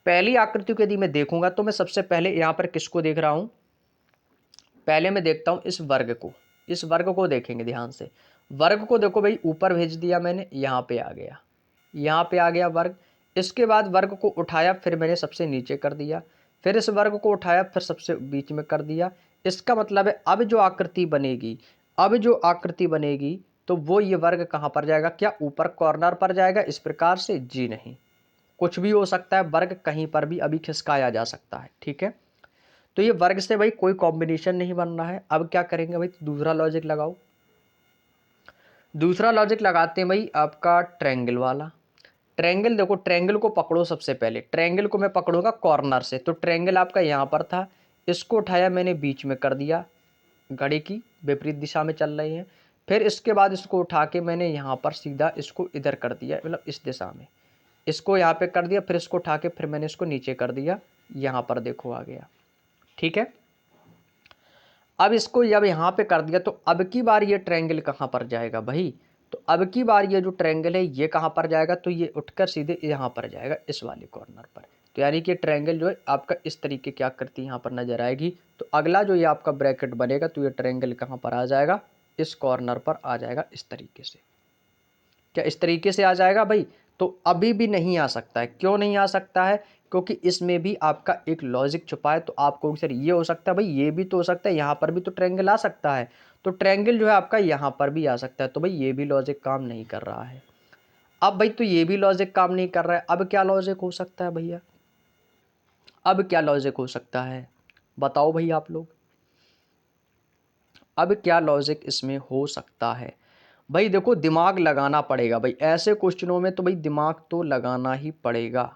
Speaker 1: पहली आकृति को यदि मैं देखूंगा तो मैं सबसे पहले यहां पर किसको देख रहा हूं, पहले मैं देखता हूं इस वर्ग को। इस वर्ग को देखेंगे ध्यान से। वर्ग को देखो भाई, ऊपर भेज दिया मैंने, यहाँ पे आ गया, यहाँ पे आ गया वर्ग। इसके बाद वर्ग को उठाया, फिर मैंने सबसे नीचे कर दिया, फिर इस वर्ग को उठाया, फिर सबसे बीच में कर दिया। इसका मतलब है अब जो आकृति बनेगी, अब जो आकृति बनेगी तो वो ये वर्ग कहाँ पर जाएगा, क्या ऊपर कॉर्नर पर जाएगा इस प्रकार से, जी नहीं, कुछ भी हो सकता है, वर्ग कहीं पर भी अभी खिसकाया जा सकता है, ठीक है। तो ये वर्ग से भाई कोई कॉम्बिनेशन नहीं बन रहा है। अब क्या करेंगे भाई, दूसरा लॉजिक लगाओ। दूसरा लॉजिक लगाते हैं भाई आपका ट्रायंगल वाला। ट्रायंगल देखो, ट्रायंगल को पकड़ो सबसे पहले, ट्रायंगल को मैं पकड़ूंगा कॉर्नर से। तो ट्रायंगल आपका यहाँ पर था, इसको उठाया मैंने, बीच में कर दिया, घड़ी की विपरीत दिशा में चल रही है। फिर इसके बाद इसको उठा के मैंने यहाँ पर सीधा इसको इधर कर दिया, मतलब इस दिशा में, इसको यहाँ पे कर दिया। फिर इसको उठा के फिर मैंने इसको नीचे कर दिया, यहाँ पर देखो आ गया, ठीक है। अब इसको जब यहाँ पे कर दिया तो अब की बार ये ट्रायंगल कहाँ पर जाएगा भाई, तो अब की बार ये जो ट्रायंगल है ये कहाँ पर जाएगा, तो ये उठकर सीधे यहाँ पर जाएगा, इस वाले कॉर्नर पर। तो यानी कि ट्रायंगल जो है आपका इस तरीके की आकृति यहाँ पर नजर आएगी। तो अगला जो ये आपका ब्रैकेट बनेगा तो ये ट्रायंगल कहाँ पर आ जाएगा, इस कॉर्नर पर आ जाएगा, इस तरीके से। क्या इस तरीके से आ जाएगा भाई, तो अभी भी नहीं आ सकता है। क्यों नहीं आ सकता है, क्योंकि इसमें भी आपका एक लॉजिक छुपा है। तो आपको सर ये हो सकता है भाई, ये भी तो हो सकता है, यहाँ पर भी तो ट्रायंगल आ सकता है। तो ट्रायंगल जो है आपका यहाँ पर भी आ सकता है। तो भाई ये भी लॉजिक काम नहीं कर रहा है। अब भाई तो ये भी लॉजिक काम नहीं कर रहा है, अब क्या लॉजिक हो सकता है भैया, अब क्या लॉजिक हो सकता है, बताओ भाई आप लोग, अब क्या लॉजिक इसमें हो सकता है। भाई देखो दिमाग लगाना पड़ेगा भाई, ऐसे क्वेश्चनों में तो भाई दिमाग तो लगाना ही पड़ेगा।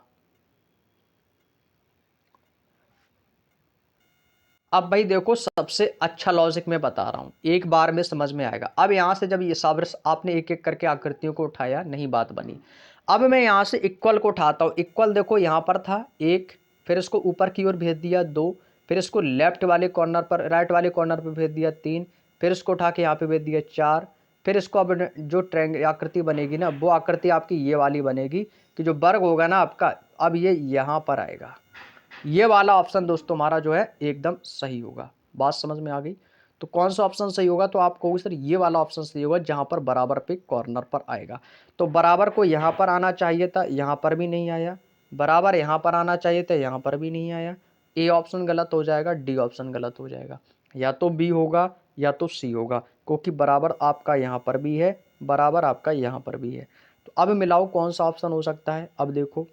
Speaker 1: अब भाई देखो सबसे अच्छा लॉजिक मैं बता रहा हूं, एक बार में समझ में आएगा। अब यहां से जब ये सब आपने एक एक करके आकृतियों को उठाया, नहीं बात बनी। अब मैं यहां से इक्वल को उठाता हूं। इक्वल देखो यहां पर था एक, फिर इसको ऊपर की ओर भेज दिया दो, फिर इसको लेफ्ट वाले कॉर्नर पर, राइट वाले कॉर्नर पर भेज दिया तीन, फिर इसको उठा के यहाँ पे भेज दिया चार। फिर इसको अब जो ट्रायंगल आकृति बनेगी ना, वो आकृति आपकी ये वाली बनेगी कि जो वर्ग होगा ना आपका, अब ये यहाँ पर आएगा। ये वाला ऑप्शन दोस्तों हमारा जो है एकदम सही होगा। बात समझ में आ गई। तो कौन सा ऑप्शन सही होगा, तो आप कहोगे सर ये वाला ऑप्शन सही होगा जहाँ पर बराबर पे कॉर्नर पर आएगा। तो बराबर को यहाँ पर आना चाहिए था, यहाँ पर भी नहीं आया। बराबर यहाँ पर आना चाहिए था, यहाँ पर भी नहीं आया। ए ऑप्शन गलत हो जाएगा, डी ऑप्शन गलत हो जाएगा। या तो बी होगा या तो सी होगा, क्योंकि बराबर आपका यहाँ पर भी है, बराबर आपका यहाँ पर भी है। तो अब मिलाओ कौन सा ऑप्शन हो सकता है। अब देखो,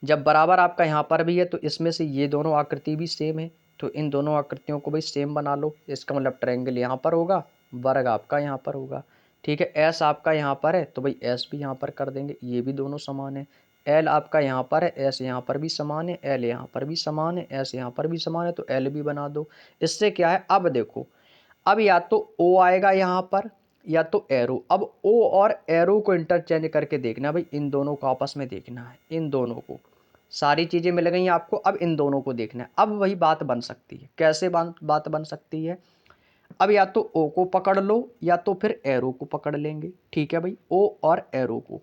Speaker 1: जब बराबर आपका यहाँ पर भी है तो इसमें से ये दोनों आकृति भी सेम है, तो इन दोनों आकृतियों को भाई सेम बना लो। इसका मतलब ट्रायंगल यहाँ पर होगा, वर्ग आपका यहाँ पर होगा। ठीक है, एस आपका यहाँ पर है तो भाई एस भी यहाँ पर कर देंगे, ये भी दोनों समान है। एल आपका यहाँ पर है, एस यहाँ पर भी समान है, एल यहाँ पर भी समान है, एस यहाँ पर भी समान है, तो एल भी बना दो। इससे क्या है, अब देखो, अब या तो ओ आएगा यहाँ पर या तो एरो। अब ओ और एरो को इंटरचेंज करके देखना भाई, इन दोनों को आपस में देखना है, इन दोनों को, सारी चीज़ें मिल गई आपको, अब इन दोनों को देखना है। अब वही बात बन सकती है, कैसे बात बन सकती है। अब या तो ओ को पकड़ लो या तो फिर एरो को पकड़ लेंगे। ठीक है भाई, ओ और एरो को,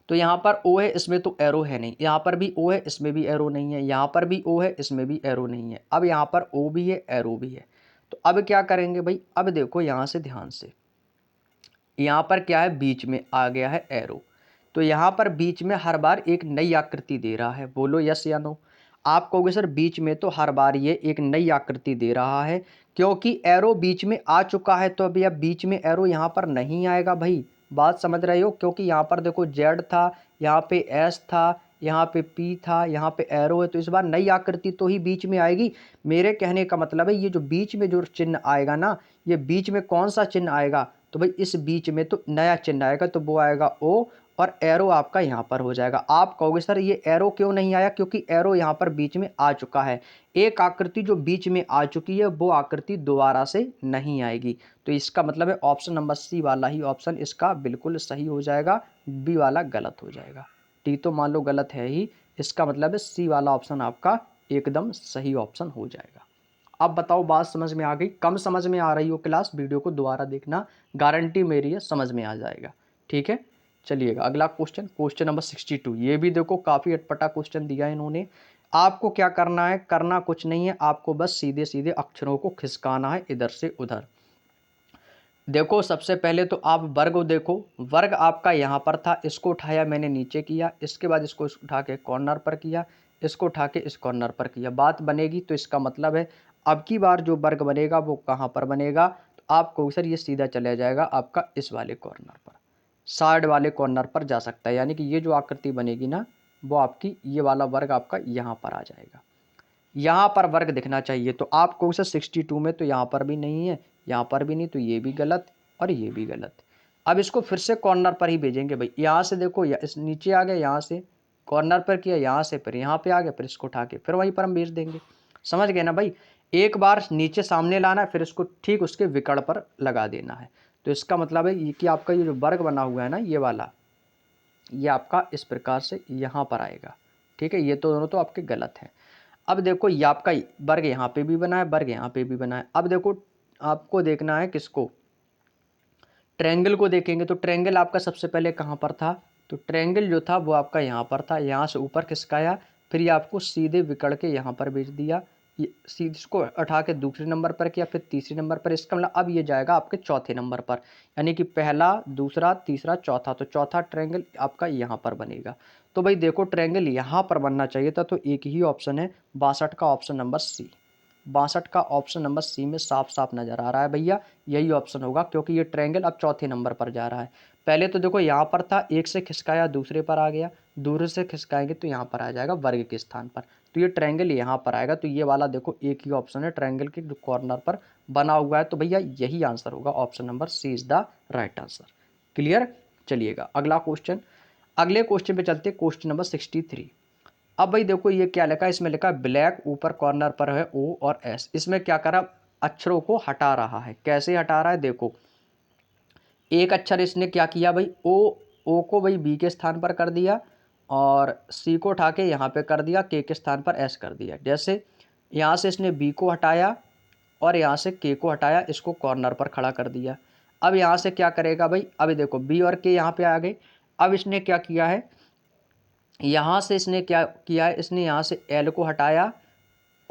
Speaker 1: तो यहाँ पर ओ है, इसमें तो एरो है नहीं, यहाँ पर भी ओ है, इसमें भी एरो नहीं है, यहाँ पर भी ओ है, इसमें भी एरो नहीं है। अब यहाँ पर ओ भी है, एरो भी है, तो अब क्या करेंगे भाई। अब देखो यहाँ से ध्यान से, यहाँ पर क्या है, बीच में आ गया है एरो, तो यहाँ पर बीच में हर बार एक नई आकृति दे रहा है। बोलो यस या नो। आप कहोगे सर बीच में तो हर बार ये एक नई आकृति दे रहा है, क्योंकि एरो बीच में आ चुका है, तो अभी अब बीच में एरो यहाँ पर नहीं आएगा भाई। बात समझ रहे हो, क्योंकि यहाँ पर देखो जेड था, यहाँ पे एस था, यहाँ पे पी था, यहाँ पे एरो है, तो इस बार नई आकृति तो ही बीच में आएगी। मेरे कहने का मतलब है, ये जो बीच में जो चिन्ह आएगा ना, ये बीच में कौन सा चिन्ह आएगा, तो भाई इस बीच में तो नया चिन्ह आएगा, तो वो आएगा ओ, और एरो आपका यहाँ पर हो जाएगा। आप कहोगे सर ये एरो क्यों नहीं आया, क्योंकि एरो यहाँ पर बीच में आ चुका है। एक आकृति जो बीच में आ चुकी है वो आकृति दोबारा से नहीं आएगी, तो इसका मतलब है ऑप्शन नंबर सी वाला ही ऑप्शन इसका बिल्कुल सही हो जाएगा, बी वाला गलत हो जाएगा। डी तो मान लो गलत है ही, इसका मतलब है सी वाला ऑप्शन आपका एकदम सही ऑप्शन हो जाएगा। अब बताओ बात समझ में आ गई। कम समझ में आ रही हो क्लास, वीडियो को दोबारा देखना, गारंटी मेरी है समझ में आ जाएगा। ठीक है, चलिएगा अगला क्वेश्चन, क्वेश्चन नंबर 62। ये भी देखो काफ़ी अटपटा क्वेश्चन दिया है इन्होंने। आपको क्या करना है, करना कुछ नहीं है, आपको बस सीधे सीधे अक्षरों को खिसकाना है इधर से उधर। देखो सबसे पहले तो आप वर्ग को देखो, वर्ग आपका यहाँ पर था, इसको उठाया मैंने नीचे किया, इसके बाद इसको उठा के कॉर्नर पर किया, इसको उठा के इस कॉर्नर पर किया, बात बनेगी। तो इसका मतलब है अब की बार जो वर्ग बनेगा वो कहाँ पर बनेगा, तो आपको सर ये सीधा चला जाएगा आपका इस वाले कॉर्नर पर, साइड वाले कॉर्नर पर जा सकता है, यानी कि ये जो आकृति बनेगी ना, वो आपकी ये वाला वर्ग आपका यहाँ पर आ जाएगा। यहाँ पर वर्ग दिखना चाहिए, तो आपको सर 62 में तो यहाँ पर भी नहीं है, यहाँ पर भी नहीं, तो ये भी गलत और ये भी गलत। अब इसको फिर से कॉर्नर पर ही भेजेंगे भाई, यहाँ से देखो या इस नीचे आ गया, यहाँ से कॉर्नर पर किया, यहाँ से फिर यहाँ पे आ गया, फिर इसको उठा के फिर वहीं पर हम भेज देंगे। समझ गए ना भाई, एक बार नीचे सामने लाना है, फिर इसको ठीक उसके विकर्ण पर लगा देना है। तो इसका मतलब है ये कि आपका ये जो वर्ग बना हुआ है ना, ये वाला, ये आपका इस प्रकार से यहाँ पर आएगा। ठीक है, ये तो दोनों तो आपके गलत हैं। अब देखो ये आपका वर्ग यहाँ पे भी बना है, वर्ग यहाँ पे भी बना है। अब देखो आपको देखना है किसको, ट्रायंगल को देखेंगे। तो ट्रायंगल आपका सबसे पहले कहाँ पर था, तो ट्रायंगल जो था वो आपका यहाँ पर था, यहाँ से ऊपर खिसकाया, फिर ये आपको सीधे विकड़ के यहाँ पर भेज दिया, ये सीधे इसको उठा के दूसरे नंबर पर किया, फिर तीसरे नंबर पर। इसका मतलब अब ये जाएगा आपके चौथे नंबर पर, यानी कि पहला, दूसरा, तीसरा, चौथा, तो चौथा ट्रायंगल आपका यहाँ पर बनेगा। तो भाई देखो ट्रायंगल यहाँ पर बनना चाहिए था, तो एक ही ऑप्शन है 62 का, ऑप्शन नंबर सी। 62 का ऑप्शन नंबर सी में साफ साफ नजर आ रहा है भैया, यही ऑप्शन होगा, क्योंकि ये ट्रायंगल अब चौथे नंबर पर जा रहा है। पहले तो देखो यहाँ पर था, एक से खिसकाया दूसरे पर आ गया, दूसरे से खिसकाएंगे तो यहाँ पर आ जाएगा वर्ग के स्थान पर, तो ये ट्रायंगल यहाँ पर आएगा। तो ये वाला देखो एक ही ऑप्शन है ट्रायंगल के जो कॉर्नर पर बना हुआ है, तो भैया यही आंसर होगा, option number C is the right answer. Clear, चलिएगा अगला क्वेश्चन, अगले क्वेश्चन पे चलते, क्वेश्चन नंबर 63। अब भाई देखो ये क्या लिखा है, इसमें लिखा है ब्लैक, ऊपर कॉर्नर पर है ओ और एस। इसमें क्या करा, अक्षरों को हटा रहा है। कैसे हटा रहा है, देखो एक अक्षर इसने क्या किया भाई, ओ को भाई बी के स्थान पर कर दिया, और सी को उठा के यहाँ पे कर दिया, के स्थान पर एस कर दिया। जैसे यहाँ से इसने बी को हटाया और यहाँ से के को हटाया, इसको कॉर्नर पर खड़ा कर दिया। अब यहाँ से क्या करेगा भाई, अब देखो बी और के यहाँ पे आ गए। अब इसने क्या किया है, यहाँ से इसने क्या किया है, इसने यहाँ से एल को हटाया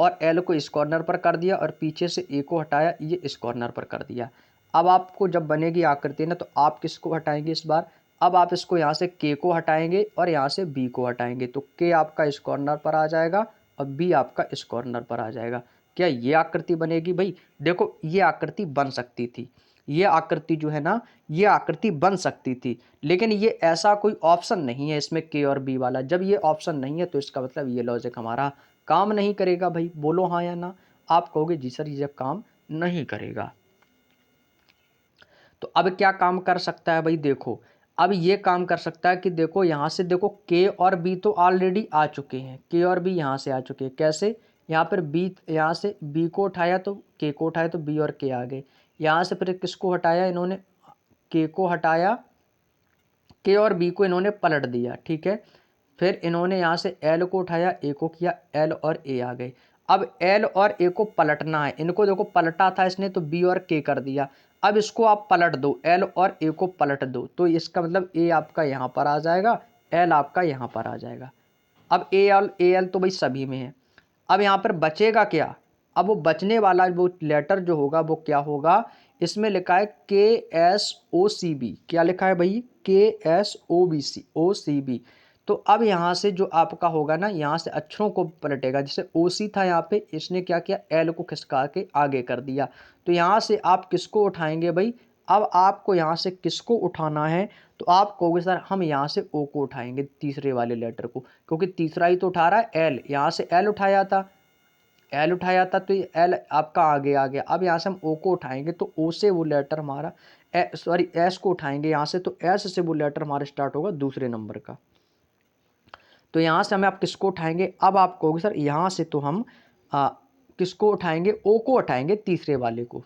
Speaker 1: और एल को इस कॉर्नर पर कर दिया और पीछे से ए को हटाया, ये इस कॉर्नर पर कर दिया। अब आपको जब बनेगी आकृति ना, तो आप किसको हटाएंगे इस बार, अब आप इसको यहाँ से के को हटाएंगे और यहाँ से बी को हटाएंगे, तो के आपका इस कॉर्नर पर आ जाएगा और बी आपका इस कॉर्नर पर आ जाएगा। क्या ये आकृति बनेगी भाई? देखो ये आकृति बन सकती थी, ये आकृति जो है ना, ये आकृति बन सकती थी, लेकिन ये ऐसा कोई ऑप्शन नहीं है इसमें के और बी वाला। जब ये ऑप्शन नहीं है तो इसका मतलब ये लॉजिक हमारा काम नहीं करेगा भाई। बोलो हाँ या ना। आप कहोगे जी सर ये जब काम नहीं करेगा, तो अब क्या काम कर सकता है भाई? देखो अब ये काम कर सकता है कि देखो यहाँ से देखो के और बी तो ऑलरेडी आ चुके हैं, के और बी यहाँ से आ चुके हैं। कैसे? यहाँ पर बी, यहाँ से बी को उठाया तो के को उठाया तो बी और के आ गए। यहाँ से फिर किसको हटाया इन्होंने? के को हटाया, के और बी को इन्होंने पलट दिया, ठीक है। फिर इन्होंने यहाँ से एल को उठाया, ए को किया, एल और ए आ गए। अब एल और ए को पलटना है, इनको देखो पलटा था इसने तो बी और के कर दिया। अब इसको आप पलट दो, एल और ए को पलट दो, तो इसका मतलब ए आपका यहाँ पर आ जाएगा, एल आपका यहाँ पर आ जाएगा। अब ए एल तो भाई सभी में है। अब यहाँ पर बचेगा क्या? अब वो बचने वाला वो लेटर जो होगा वो क्या होगा? इसमें लिखा है के एस ओ सी बी। क्या लिखा है भाई? के एस ओ सी बी। तो अब यहाँ से जो आपका होगा ना, यहाँ से अक्षरों को पलटेगा। जैसे ओ सी था यहाँ पे, इसने क्या किया? एल को खिसका के आगे कर दिया। तो यहाँ से आप किसको उठाएंगे भाई? अब आपको यहाँ से किसको उठाना है? तो आप कहोगे सर हम यहाँ से ओ को उठाएंगे, तीसरे वाले लेटर को, क्योंकि तीसरा ही तो उठा रहा है एल। यहाँ से एल उठाया था, एल उठाया था तो ये एल आपका आगे आ गया। अब यहाँ से हम ओ को उठाएंगे तो ओ से वो लेटर हमारा, सॉरी एस को उठाएंगे यहाँ से तो एस से वो लेटर हमारा स्टार्ट होगा दूसरे नंबर का। तो यहाँ से हमें आप किसको उठाएंगे? अब आप कहोगे सर यहाँ से तो हम किसको उठाएंगे? ओ को उठाएंगे, तीसरे वाले को।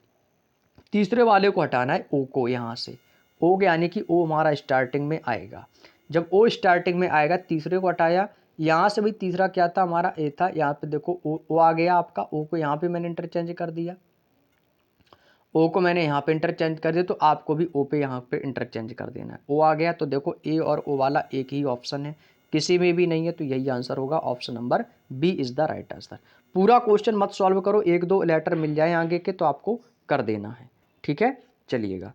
Speaker 1: तीसरे वाले को हटाना है ओ को यहाँ से। ओ यानी कि ओ हमारा स्टार्टिंग में आएगा। जब ओ स्टार्टिंग में आएगा, तीसरे को हटाया, यहाँ से भी तीसरा क्या था हमारा? ए था। यहाँ पे देखो ओ आ गया आपका, ओ को यहाँ पे मैंने इंटरचेंज कर दिया, ओ को मैंने यहाँ पे इंटरचेंज कर दिया, तो आपको भी ओ पे यहाँ पे इंटरचेंज कर देना है। ओ आ गया तो देखो ए और ओ वाला एक ही ऑप्शन है, किसी में भी नहीं है, तो यही आंसर होगा, option number B is the right answer. पूरा क्वेश्चन मत सॉल्व करो, एक दो लेटर मिल जाए आगे के तो आपको कर देना है, ठीक है। चलिएगा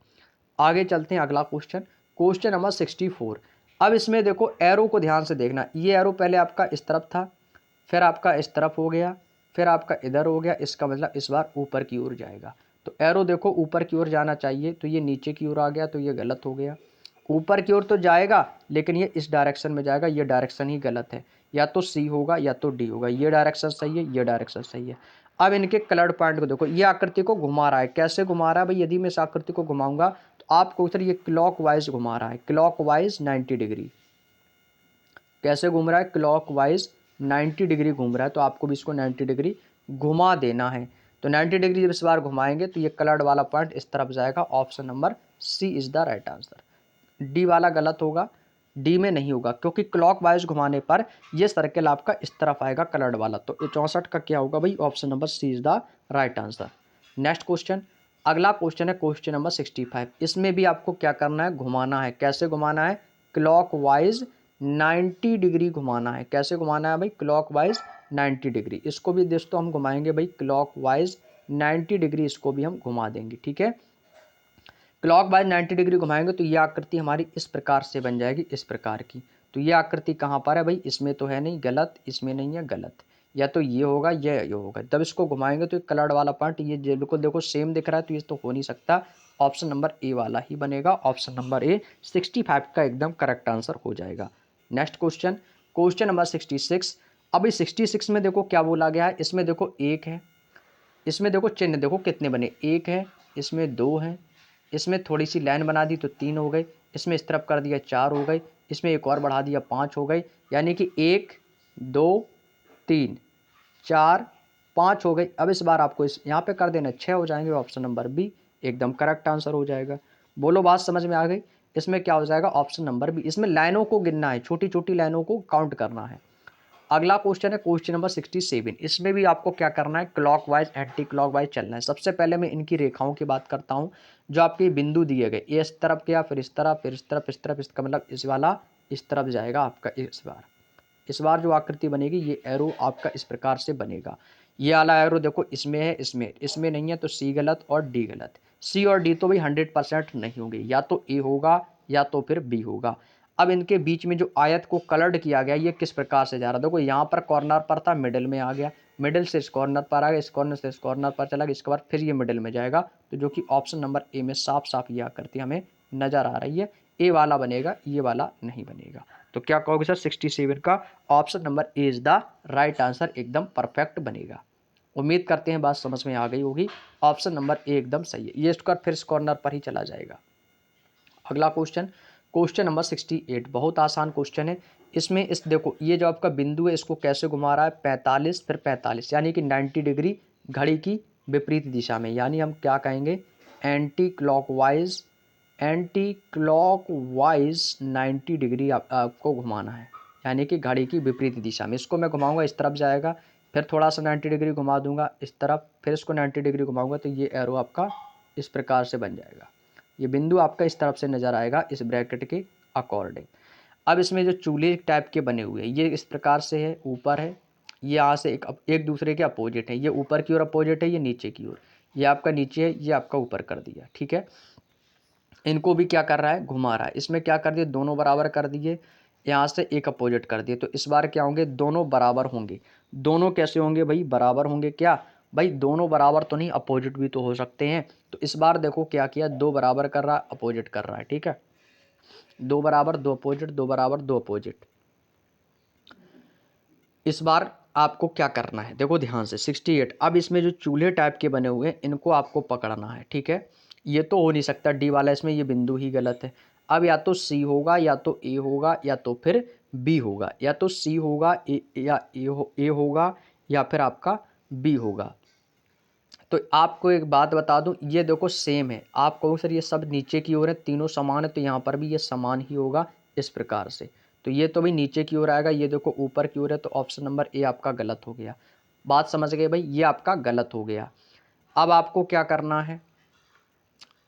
Speaker 1: आगे चलते हैं, अगला क्वेश्चन, क्वेश्चन नंबर 64। अब इसमें देखो एरो को ध्यान से देखना, ये एरो पहले आपका इस तरफ था, फिर आपका इस तरफ हो गया, फिर आपका इधर हो गया, इसका मतलब इस बार ऊपर की ओर जाएगा। तो एरो देखो ऊपर की ओर जाना चाहिए, तो ये नीचे की ओर आ गया, तो ये गलत हो गया। ऊपर की ओर तो जाएगा लेकिन ये इस डायरेक्शन में जाएगा, ये डायरेक्शन ही गलत है। या तो सी होगा या तो डी होगा, ये डायरेक्शन सही है, ये डायरेक्शन सही है। अब इनके कलर्ड पॉइंट को देखो, ये आकृति को घुमा रहा है, कैसे घुमा रहा है भाई? यदि मैं इस आकृति को घुमाऊंगा तो आपको सर ये क्लॉक वाइज घुमा रहा है, क्लॉक वाइज 90 डिग्री। कैसे घूम रहा है? क्लॉक वाइज 90 डिग्री घूम रहा है, तो आपको भी इसको 90 डिग्री घुमा देना है। तो 90 डिग्री जब इस बार घुमाएंगे तो ये कलर्ड वाला पॉइंट इस तरफ जाएगा, option number C is the right answer. D वाला गलत होगा, डी में नहीं होगा, क्योंकि क्लॉक वाइज घुमाने पर ये सर्कल आपका इस तरफ आएगा कलर्ड वाला। तो 64 का क्या होगा भाई? Option number C is the right answer. Next question, अगला क्वेश्चन है क्वेश्चन नंबर 65। इसमें भी आपको क्या करना है? घुमाना है। कैसे घुमाना है? क्लॉक वाइज 90 डिग्री घुमाना है। कैसे घुमाना है भाई? Clock wise 90 degree. इसको भी दोस्तों हम घुमाएंगे भाई क्लॉक वाइज 90 डिग्री, इसको भी हम घुमा देंगे, ठीक है। क्लॉक वाइज 90 डिग्री घुमाएंगे तो ये आकृति हमारी इस प्रकार से बन जाएगी, इस प्रकार की। तो ये आकृति कहाँ पर है भाई? इसमें तो है नहीं, गलत, इसमें नहीं है, गलत। या तो ये होगा या ये होगा। जब इसको घुमाएंगे तो कलर्ड वाला पॉइंट ये बिल्कुल देखो सेम दिख रहा है, तो ये तो हो नहीं सकता। ऑप्शन नंबर ए वाला ही बनेगा, ऑप्शन नंबर ए 65 का एकदम करेक्ट आंसर हो जाएगा। Next question, question number 66। अभी 66 में देखो क्या बोला गया है, इसमें देखो एक है, इसमें देखो चिन्ह देखो कितने बने, एक है, इसमें दो है, इसमें थोड़ी सी लाइन बना दी तो तीन हो गए, इसमें इस तरफ कर दिया चार हो गए, इसमें एक और बढ़ा दिया पाँच हो गए, यानी कि एक, दो, तीन, चार, पाँच हो गई। अब इस बार आपको इस यहाँ पे कर देना, छः हो जाएंगे, ऑप्शन नंबर बी एकदम करेक्ट आंसर हो जाएगा। बोलो बात समझ में आ गई? इसमें क्या हो जाएगा? Option number B. इसमें लाइनों को गिनना है, छोटी छोटी लाइनों को काउंट करना है। अगला क्वेश्चन है क्वेश्चन नंबर 67। इसमें भी आपको क्या करना है? Clock wise anti clock wise चलना है। सबसे पहले मैं इनकी रेखाओं की बात करता हूँ, जो आपके बिंदु दिए गए, ये इस तरफ गया, फिर इस तरफ, फिर इस तरफ, इस तरफ, इसका मतलब इस वाला इस तरफ जाएगा आपका। इस बार जो आकृति बनेगी, ये एरो आपका इस प्रकार से बनेगा। ये वाला एरो देखो इसमें है, इसमें नहीं है, तो सी गलत और डी गलत। सी और डी तो भाई 100% नहीं होंगे, या तो ए होगा या तो फिर बी होगा। अब इनके बीच में जो आयत को कलर्ड किया गया ये किस प्रकार से जा रहा है, देखो यहाँ पर कॉर्नर पर था, मिडिल में आ गया, मिडिल से इस कॉर्नर पर आ गया, इस कॉर्नर से इस कॉर्नर पर चला गया, इसके बाद फिर ये मिडिल में जाएगा। तो जो कि ऑप्शन नंबर ए में साफ साफ ये आकृति हमें नजर आ रही है, ए वाला बनेगा, ये वाला नहीं बनेगा। तो क्या कहोगे सर, 67 का option number A is the right answer, एकदम परफेक्ट बनेगा। उम्मीद करते हैं बात समझ में आ गई होगी, ऑप्शन नंबर ए एकदम सही है। ये इसका फिर इस कॉर्नर पर ही चला जाएगा। अगला क्वेश्चन, क्वेश्चन नंबर 68, बहुत आसान क्वेश्चन है। इसमें इस देखो ये जो आपका बिंदु है इसको कैसे घुमा रहा है, 45 फिर 45, यानी कि 90 डिग्री घड़ी की विपरीत दिशा में, यानी हम क्या कहेंगे, anti clockwise, anti clockwise 90 degree आपको घुमाना है, यानी कि घड़ी की विपरीत दिशा में। इसको मैं घुमाऊंगा इस तरफ जाएगा, फिर थोड़ा सा 90 डिग्री घुमा दूंगा इस तरफ, फिर इसको 90 डिग्री घुमाऊंगा, तो ये एरो आपका इस प्रकार से बन जाएगा। ये बिंदु आपका इस तरफ से नजर आएगा इस ब्रैकेट के अकॉर्डिंग। अब इसमें जो चूल्हे टाइप के बने हुए हैं ये इस प्रकार से है, ऊपर है, ये यहाँ से एक दूसरे के अपोजिट है, ये ऊपर की ओर अपोजिट है, ये नीचे की ओर, ये आपका नीचे है, ये आपका ऊपर कर दिया, ठीक है। इनको भी क्या कर रहा है, घुमा रहा है। इसमें क्या कर दिए, दोनों बराबर कर दिए, यहाँ से एक अपोजिट कर दिए, तो इस बार क्या होंगे, दोनों बराबर होंगे। दोनों कैसे होंगे भाई, बराबर होंगे, क्या भाई दोनों बराबर तो नहीं, अपोजिट भी तो हो सकते हैं। तो इस बार देखो क्या किया, दो बराबर कर रहा है, अपोजिट कर रहा है, ठीक है, दो बराबर दो अपोजिट, दो बराबर दो अपोजिट। इस बार आपको क्या करना है, देखो ध्यान से 68। अब इसमें जो चूल्हे टाइप के बने हुए हैं इनको आपको पकड़ना है, ठीक है। ये तो हो नहीं सकता डी वाला, इसमें ये बिंदु ही गलत है। अब या तो सी होगा या तो ए होगा या तो फिर बी होगा, या तो सी होगा या ए होगा या फिर आपका बी होगा। तो आपको एक बात बता दूं, ये देखो सेम है, आप कहो सर ये सब नीचे की ओर है, तीनों समान है, तो यहाँ पर भी ये समान ही होगा इस प्रकार से। तो ये तो भाई नीचे की ओर आएगा, ये देखो ऊपर की ओर है, तो ऑप्शन नंबर ए आपका गलत हो गया। बात समझ गए भाई, ये आपका गलत हो गया। अब आपको क्या करना है,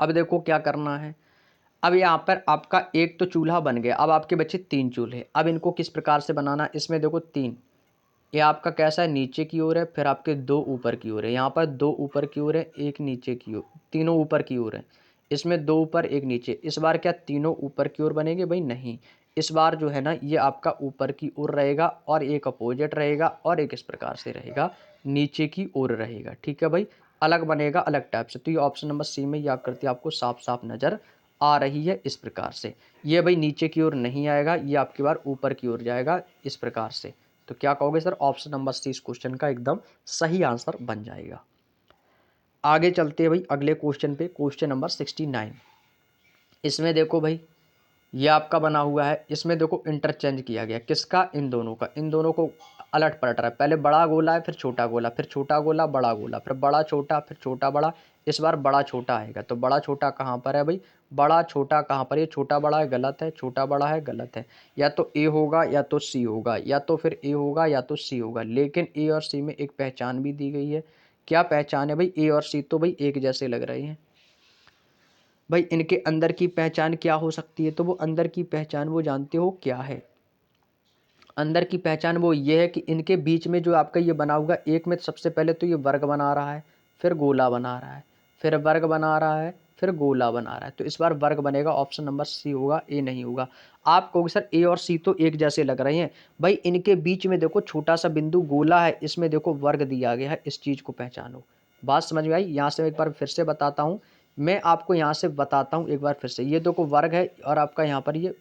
Speaker 1: अब देखो क्या करना है। अब यहाँ पर आपका एक तो चूल्हा बन गया, अब आपके बच्चे तीन चूल्हे। अब इनको किस प्रकार से बनाना, इसमें देखो तीन, ये आपका कैसा है, नीचे की ओर है, फिर आपके दो ऊपर की ओर है, यहाँ पर दो ऊपर की ओर है, एक नीचे की ओर, तीनों ऊपर की ओर है। इसमें दो ऊपर एक नीचे, इस बार क्या तीनों ऊपर की ओर बनेंगे भाई, नहीं। इस बार जो है ना ये आपका ऊपर की ओर रहेगा, और एक अपोजिट रहेगा, और एक इस प्रकार से रहेगा, नीचे की ओर रहेगा, ठीक है भाई, अलग बनेगा, अलग टाइप से। तो ये ऑप्शन नंबर सी में ये आकृति आपको साफ साफ नजर आ रही है इस प्रकार से। ये भाई नीचे की ओर नहीं आएगा, ये आपकी बार ऊपर की ओर जाएगा इस प्रकार से। तो क्या कहोगे सर, ऑप्शन नंबर सी इस क्वेश्चन का एकदम सही आंसर बन जाएगा। आगे चलते हैं भाई अगले क्वेश्चन पे, क्वेश्चन नंबर 69। इसमें देखो भाई ये आपका बना हुआ है, इसमें देखो इंटरचेंज किया गया, किसका, इन दोनों का, इन दोनों को अलट पलट रहा है। पहले बड़ा गोला है, फिर छोटा गोला, फिर छोटा गोला बड़ा गोला, फिर बड़ा छोटा, फिर छोटा बड़ा। इस बार बड़ा छोटा आएगा, तो बड़ा छोटा कहाँ पर है भाई, बड़ा छोटा कहाँ पर, ये छोटा बड़ा है, गलत है, छोटा बड़ा है, गलत है। या तो ए होगा या तो सी होगा, या तो फिर ए होगा या तो सी होगा, लेकिन ए और सी में एक पहचान भी दी गई है। क्या पहचान है भाई, ए और सी तो भाई एक जैसे लग रहे हैं भाई, इनके अंदर की पहचान क्या हो सकती है, तो वो अंदर की पहचान वो जानते हो क्या है, अंदर की पहचान वो ये है कि इनके बीच में जो आपका ये बना हुआ, एक में सबसे पहले तो ये वर्ग बना रहा है, फिर गोला बना रहा है, फिर वर्ग बना रहा है, फिर गोला बना रहा है। तो इस बार वर्ग बनेगा, ऑप्शन नंबर सी होगा, ए नहीं होगा। आप कहोगे सर ए और सी तो एक जैसे लग रहे हैं, भाई इनके बीच में देखो छोटा सा बिंदु गोला है, इसमें देखो वर्ग दिया गया है, इस चीज़ को पहचानो। बात समझ में आई, यहाँ से एक बार फिर से बताता हूँ, मैं आपको यहाँ से बताता हूँ एक बार फिर से। ये देखो वर्ग है, और आपका यहाँ पर ये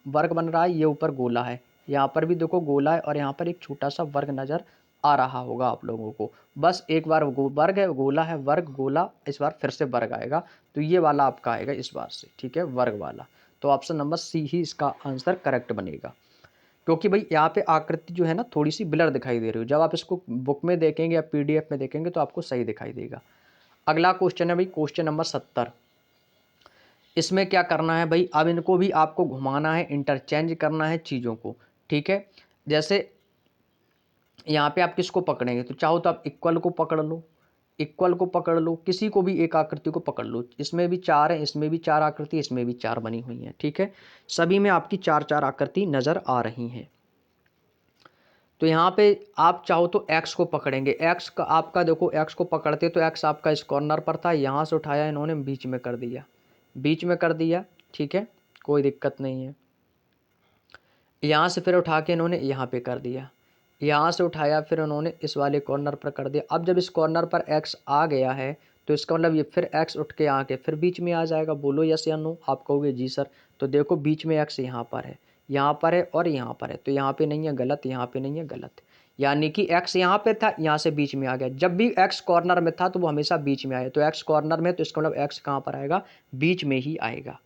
Speaker 1: वर्ग बन रहा है, ये ऊपर गोला है, यहाँ पर भी देखो गोला है, और यहाँ पर एक छोटा सा वर्ग नज़र आ रहा होगा आप लोगों को। बस एक बार वर्ग है, गोला है, वर्ग गोला, इस बार फिर से वर्ग आएगा, तो ये वाला आपका आएगा इस बार से, ठीक है, वर्ग वाला। तो ऑप्शन नंबर सी ही इसका आंसर करेक्ट बनेगा, क्योंकि भाई यहाँ पे आकृति जो है ना थोड़ी सी ब्लर दिखाई दे रही हो, जब आप इसको बुक में देखेंगे या पीडीएफ में देखेंगे तो आपको सही दिखाई देगा। अगला क्वेश्चन है भाई क्वेश्चन नंबर 70। इसमें क्या करना है भाई, अब इनको भी आपको घुमाना है, इंटरचेंज करना है चीज़ों को, ठीक है। जैसे यहाँ पे आप किसको पकड़ेंगे, तो चाहो तो आप इक्वल को पकड़ लो, इक्वल को पकड़ लो, किसी को भी एक आकृति को पकड़ लो। इसमें भी चार है, इसमें भी चार आकृति, इसमें भी चार बनी हुई हैं, ठीक है, सभी में आपकी चार चार आकृति नज़र आ रही हैं। तो यहाँ पे आप चाहो तो एक्स को पकड़ेंगे, एक्स का आपका देखो एक्स को पकड़ते तो एक्स आपका इस कॉर्नर पर था, यहाँ से उठाया इन्होंने बीच में कर दिया, बीच में कर दिया, ठीक है, कोई दिक्कत नहीं है। यहाँ से फिर उठा के इन्होंने यहाँ पे कर दिया, यहाँ से उठाया फिर उन्होंने इस वाले कॉर्नर पर कर दिया। अब जब इस कॉर्नर पर एक्स आ गया है तो इसका मतलब ये फिर एक्स उठ के आके फिर बीच में आ जाएगा। बोलो यस या नो, आप कहोगे जी सर। तो देखो बीच में एक्स यहाँ पर है, यहाँ पर है और यहाँ पर है, तो यहाँ पे नहीं है गलत, यहाँ पे नहीं है गलत, यानी कि एक्स यहाँ पे था, यहाँ से बीच में आ गया। जब भी एक्स कॉर्नर में था तो वो हमेशा बीच में आया, तो एक्स कॉर्नर में, तो इसका मतलब एक्स कहाँ पर आएगा, बीच में ही आएगा।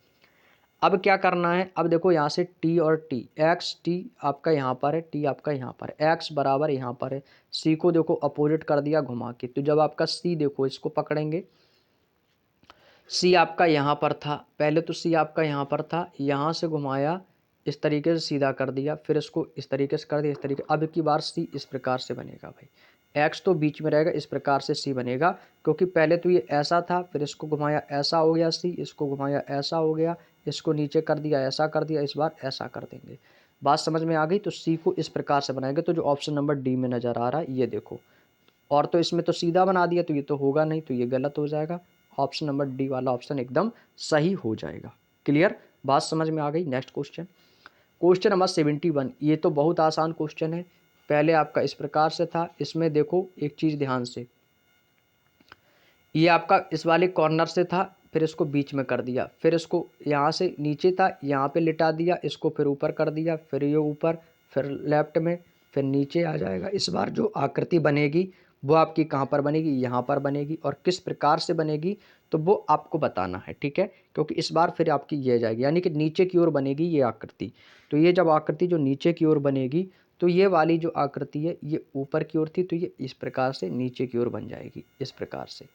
Speaker 1: अब क्या करना है, अब देखो यहाँ से टी और टी, एक्स टी आपका यहाँ पर है, टी आपका यहाँ पर है, एक्स बराबर यहाँ पर है। सी को देखो अपोजिट कर दिया घुमा के, तो जब आपका सी देखो इसको पकड़ेंगे, सी आपका यहाँ पर था, पहले तो सी आपका यहाँ पर था, यहाँ से घुमाया इस तरीके से सीधा कर दिया, फिर इसको इस तरीके से कर दिया, इस तरीके। अब की बार सी इस प्रकार से बनेगा भाई, एक्स तो बीच में रहेगा, इस प्रकार से सी बनेगा, क्योंकि पहले तो ये ऐसा था, फिर इसको घुमाया ऐसा हो गया सी, इसको घुमाया ऐसा हो गया, इसको नीचे कर दिया ऐसा कर दिया, इस बार ऐसा कर देंगे। बात समझ में आ गई। तो सी को इस प्रकार से बनाएंगे, तो जो ऑप्शन नंबर डी में नज़र आ रहा है ये देखो, और तो इसमें तो सीधा बना दिया तो ये तो होगा नहीं, तो ये गलत हो जाएगा। ऑप्शन नंबर डी वाला ऑप्शन एकदम सही हो जाएगा। क्लियर, बात समझ में आ गई। Next question, question number 71। ये तो बहुत आसान क्वेश्चन है, पहले आपका इस प्रकार से था, इसमें देखो एक चीज़ ध्यान से, ये आपका इस वाले कॉर्नर से था, फिर इसको बीच में कर दिया, फिर इसको यहाँ से नीचे था यहाँ पे लिटा दिया, इसको फिर ऊपर कर दिया, फिर ये ऊपर, फिर लेफ्ट में, फिर नीचे आ जाएगा। इस बार जो आकृति बनेगी वो आपकी कहाँ पर बनेगी, यहाँ पर बनेगी, और किस प्रकार से बनेगी तो वो आपको बताना है, ठीक है, क्योंकि इस बार फिर आपकी ये जाएगी, यानी कि नीचे की ओर बनेगी ये आकृति। तो ये जब आकृति जो नीचे की ओर बनेगी, तो ये वाली जो आकृति है ये ऊपर की ओर थी, तो ये इस प्रकार से नीचे की ओर बन जाएगी, इस प्रकार से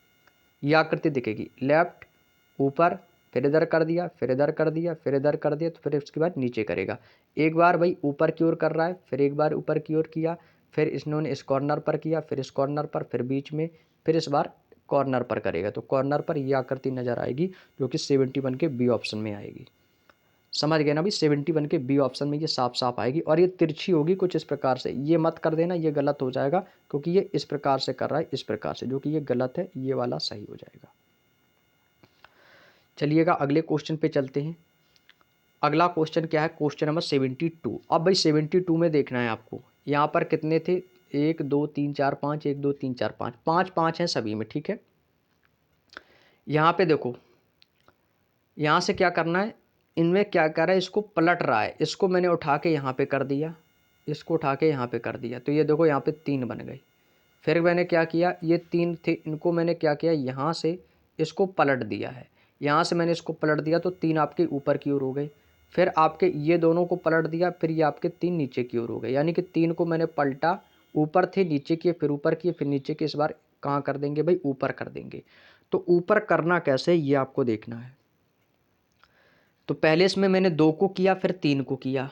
Speaker 1: ये आकृति दिखेगी। लेफ्ट ऊपर, फिर इधर कर दिया, फिर इधर कर दिया, फिर इधर कर दिया, तो फिर उसके बाद नीचे करेगा। एक बार भाई ऊपर की ओर कर रहा है, फिर एक बार ऊपर की ओर किया, फिर इन्होंने इस कॉर्नर पर किया, फिर इस कॉर्नर पर, फिर बीच में, फिर इस बार कॉर्नर पर करेगा। तो कॉर्नर पर ये आकृति नजर आएगी, जो कि 71 के बी ऑप्शन में आएगी। समझ गए ना भाई, 71 के बी ऑप्शन में ये साफ साफ आएगी, और ये तिरछी होगी कुछ इस प्रकार से। ये मत कर देना, ये गलत हो जाएगा, क्योंकि ये इस प्रकार से कर रहा है, इस प्रकार से, जो कि ये गलत है, ये वाला सही हो जाएगा। चलिएगा अगले क्वेश्चन पे चलते हैं। अगला क्वेश्चन क्या है, क्वेश्चन नंबर 72। अब भाई 72 में देखना है आपको, यहाँ पर कितने थे, 1 2 3 4 5, 1 2 3 4 5, पाँच पाँच हैं सभी में, ठीक है। यहाँ पे देखो, यहाँ से क्या करना है, इनमें क्या कर रहा है, इसको पलट रहा है, इसको मैंने उठा के यहाँ पे कर दिया, इसको उठा के यहाँ पे कर दिया, तो ये देखो यहाँ पे 3 बन गई। फिर मैंने क्या किया, ये 3 थे, इनको मैंने क्या किया, यहाँ से इसको पलट दिया है, यहाँ से मैंने इसको पलट दिया, तो 3 आपके ऊपर की ओर हो गए। फिर आपके ये दोनों को पलट दिया, फिर ये आपके 3 नीचे की ओर हो गए, यानी कि 3 को मैंने पलटा, ऊपर थे नीचे किए, फिर ऊपर किए, फिर नीचे किए, इस बार कहाँ कर देंगे भाई, ऊपर कर देंगे। तो ऊपर करना कैसे ये आपको देखना है। तो पहले इसमें मैंने 2 को किया, फिर 3 को किया,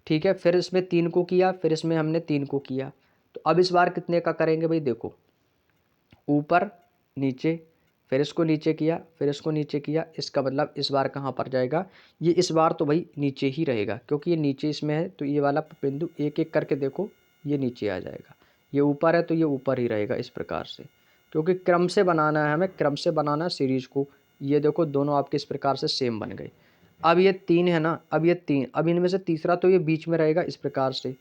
Speaker 1: ठीक है, फिर इसमें 3 को किया, फिर इसमें हमने 3 को किया। तो अब इस बार कितने का करेंगे भाई, देखो ऊपर नीचे, फिर इसको नीचे किया, फिर इसको नीचे किया, इसका मतलब इस बार कहाँ पर जाएगा, ये इस बार तो भाई नीचे ही रहेगा, क्योंकि ये नीचे इसमें है, तो ये वाला बिंदु एक एक करके देखो ये नीचे आ जाएगा। ये ऊपर है तो ये ऊपर ही रहेगा, इस प्रकार से, क्योंकि क्रम से बनाना है, हमें क्रम से बनाना है सीरीज को। ये देखो दोनों आपके इस प्रकार से सेम बन गए। अब ये 3 है ना, अब ये 3, अब इनमें से तीसरा तो ये बीच में रहेगा, इस प्रकार से।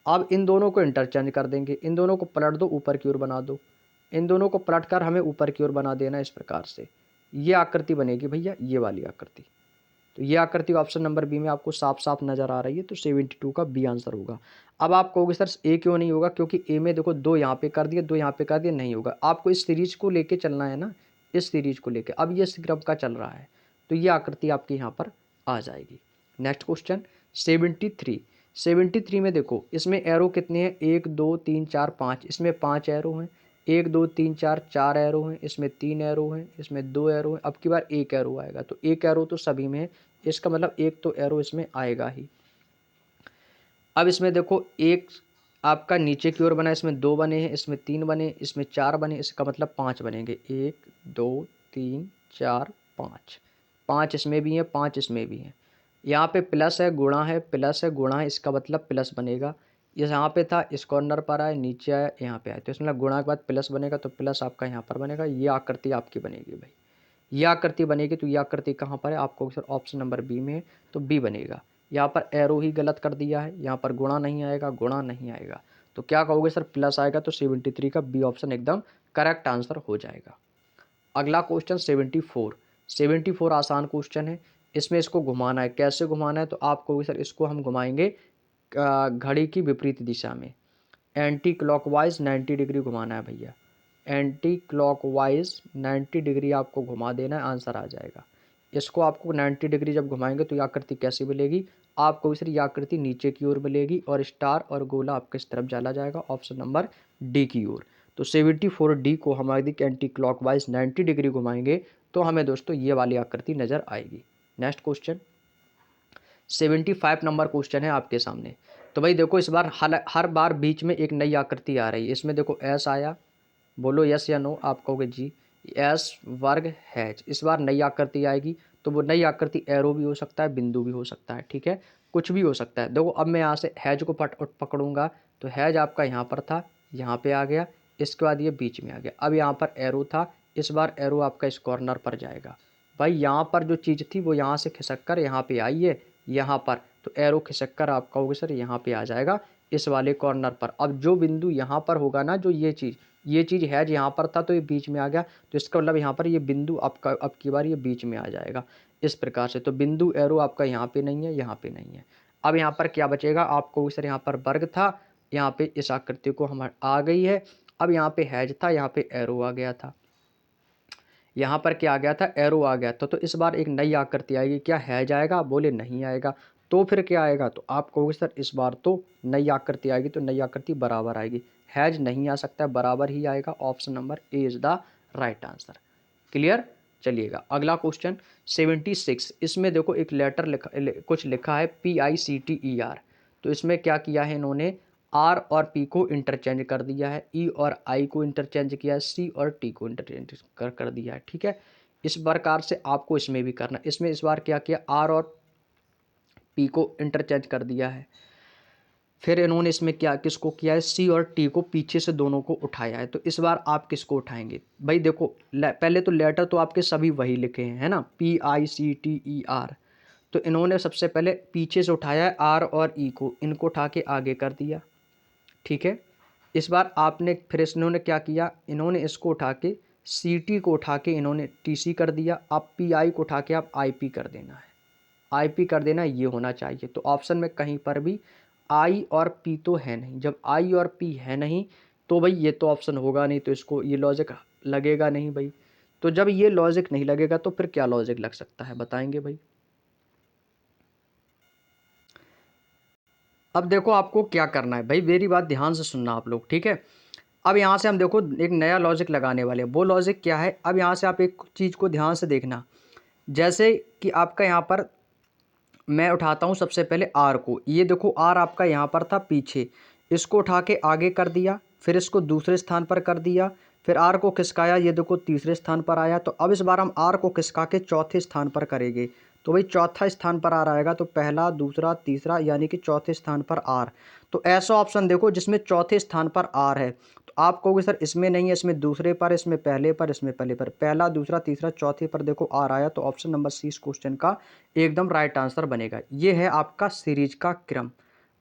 Speaker 1: अब इन दोनों को इंटरचेंज कर देंगे, इन दोनों को पलट दो, ऊपर की ओर बना दो, इन दोनों को पलट कर हमें ऊपर की ओर बना देना, इस प्रकार से ये आकृति बनेगी भैया, ये वाली आकृति। तो ये आकृति ऑप्शन नंबर बी में आपको साफ साफ नजर आ रही है, तो 72 का बी आंसर होगा। अब आप कहोगे सर ए क्यों नहीं होगा, क्योंकि ए में देखो 2 यहाँ पे कर दिए, 2 यहाँ पे कर दिए, नहीं होगा। आपको इस सीरीज को लेके चलना है ना, इस सीरीज को लेके, अब ये क्रम का चल रहा है, तो ये आकृति आपकी यहाँ पर आ जाएगी। Next question 73। 73 में देखो, इसमें एरो कितने हैं, 1 2 3 4 5, इसमें 5 एरो हैं, 1 2 3 4 4 एरो हैं, इसमें 3 एरो हैं, इसमें 2 एरो हैं। अब की बार 1 एरो आएगा, तो 1 एरो तो सभी में है, इसका मतलब एक तो एरो इसमें आएगा ही। अब इसमें देखो एक आपका नीचे की ओर बना, इसमें 2 बने हैं, इसमें 3 बने, इसमें 4 बने, इसका मतलब 5 बनेंगे, 1 2 3 4 5, 5 इसमें भी हैं, 5 इसमें भी हैं। यहाँ पे प्लस है गुणा है, प्लस है गुणा है, इसका मतलब प्लस बनेगा। ये यहाँ पे था, इस कॉर्नर पर आए, नीचे आया, यहाँ पे आया, तो इसमें गुणा के बाद प्लस बनेगा, तो प्लस आपका यहाँ पर बनेगा। ये आकृति आपकी बनेगी भाई, ये आकृति बनेगी। तो ये आकृति कहाँ पर है आपको, सर ऑप्शन नंबर बी में है, तो बी बनेगा। यहाँ पर एरो ही गलत कर दिया है, यहाँ पर गुणा नहीं आएगा, गुणा नहीं आएगा, तो क्या कहोगे सर, प्लस आएगा। तो 73 का बी ऑप्शन एकदम करेक्ट आंसर हो जाएगा। अगला क्वेश्चन 74। 74 आसान क्वेश्चन है। इसमें इसको घुमाना है, कैसे घुमाना है, तो आप कहोगे सर इसको हम घुमाएंगे घड़ी की विपरीत दिशा में, एंटी क्लॉकवाइज 90 डिग्री घुमाना है भैया। एंटी क्लॉकवाइज 90 डिग्री आपको घुमा देना है, आंसर आ जाएगा। इसको आपको 90 डिग्री जब घुमाएंगे तो ये आकृति कैसी मिलेगी आपको, सर ये आकृति नीचे की ओर मिलेगी और स्टार और गोला आपके इस तरफ चला जाएगा, ऑप्शन नंबर डी की ओर। तो 74 डी को हमारी एंटी क्लॉकवाइज 90 डिग्री घुमाएंगे तो हमें दोस्तों ये वाली आकृति नजर आएगी। नेक्स्ट क्वेश्चन 75 नंबर क्वेश्चन है आपके सामने। तो भाई देखो, इस बार हर बार बीच में एक नई आकृति आ रही है। इसमें देखो एस आया, बोलो यस या नो, आप कहोगे जी। एस वर्ग हैच, इस बार नई आकृति आएगी, तो वो नई आकृति एरो भी हो सकता है, बिंदु भी हो सकता है, ठीक है, कुछ भी हो सकता है। देखो अब मैं यहाँ से हैज को पकड़ूंगा, तो हैज आपका यहाँ पर था, यहाँ पे आ गया, इसके बाद ये बीच में आ गया। अब यहाँ पर एरो था, इस बार एरो आपका इस कॉर्नर पर जाएगा। भाई यहाँ पर जो चीज़ थी वो यहाँ से खिसक कर यहाँ पे आई है, यहाँ पर, तो एरो खिसक कर आप कहोगे सर यहाँ पे आ जाएगा इस वाले कॉर्नर पर। अब जो बिंदु यहाँ पर होगा ना, जो ये चीज़ है जो यहाँ पर था, तो ये बीच में आ गया, तो इसका मतलब यहाँ पर ये बिंदु आपका अब की बार ये बीच में आ जाएगा इस प्रकार से। तो बिंदु एरो आपका यहाँ पे नहीं है, यहाँ पे नहीं है। अब यहाँ पर क्या बचेगा आपको, सर यहाँ पर वर्ग था, यहाँ पे इस आकृति को हम आ गई है। अब यहाँ पे हैज था, यहाँ पे एरो आ गया था, यहाँ पर क्या आ गया था, एरो आ गया था। तो इस बार एक नई आकृति आएगी, क्या हैज आएगा, बोले नहीं आएगा, तो फिर क्या आएगा, तो आप कहोगे सर इस बार तो नई आकृति आएगी, तो नई आकृति बराबर आएगी, हैज नहीं आ सकता, बराबर ही आएगा, option number A is the right answer. Clear. चलिएगा अगला क्वेश्चन 76। इसमें देखो एक लेटर कुछ लिखा है PICTER, तो इसमें क्या किया है इन्होंने, आर और पी को इंटरचेंज कर दिया है, ई और आई को इंटरचेंज किया है, सी और टी को इंटरचेंज कर दिया है, ठीक है। इस प्रकार से आपको इसमें भी करना। इसमें इस बार क्या किया, आर और पी को इंटरचेंज कर दिया है, फिर इन्होंने इसमें क्या किसको किया है, सी और टी को पीछे से दोनों को उठाया है। तो इस बार आप किसको उठाएंगे भाई, देखो पहले तो लेटर तो आपके सभी वही लिखे हैं, है ना, PICTER। तो इन्होंने सबसे पहले पीछे से उठाया है आर और ई को, इनको उठा के आगे कर दिया, ठीक है। इस बार आपने फिर इन्होंने क्या किया, इन्होंने इसको उठा के CT को उठा के इन्होंने TC कर दिया। आप PI को उठा के आप IP कर देना है, IP कर देना, ये होना चाहिए। तो ऑप्शन में कहीं पर भी I और P तो है नहीं, जब I और P है नहीं तो भाई ये तो ऑप्शन होगा नहीं, तो इसको ये लॉजिक लगेगा नहीं भाई। तो जब ये लॉजिक नहीं लगेगा तो फिर क्या लॉजिक लग सकता है, बताएंगे भाई। अब देखो आपको क्या करना है भाई, मेरी बात ध्यान से सुनना आप लोग, ठीक है। अब यहाँ से हम देखो एक नया लॉजिक लगाने वाले हैं, वो लॉजिक क्या है, अब यहाँ से आप एक चीज़ को ध्यान से देखना। जैसे कि आपका यहाँ पर मैं उठाता हूँ सबसे पहले आर को, ये देखो आर आपका यहाँ पर था पीछे, इसको उठा के आगे कर दिया, फिर इसको दूसरे स्थान पर कर दिया, फिर आर को खिसकाया, ये देखो तीसरे स्थान पर आया। तो अब इस बार हम आर को खिसका के चौथे स्थान पर करेंगे, तो भाई चौथा स्थान पर आर आएगा, तो पहला दूसरा तीसरा यानी कि चौथे स्थान पर आर। तो ऐसा ऑप्शन देखो जिसमें चौथे स्थान पर आर है, तो आप कहोगे सर इसमें नहीं है, इसमें दूसरे पर, इसमें पहले पर, इसमें पहले पर, पहला दूसरा तीसरा चौथे पर देखो आर आया, तो ऑप्शन नंबर सी इस क्वेश्चन का एकदम राइट आंसर बनेगा। ये है आपका सीरीज का क्रम।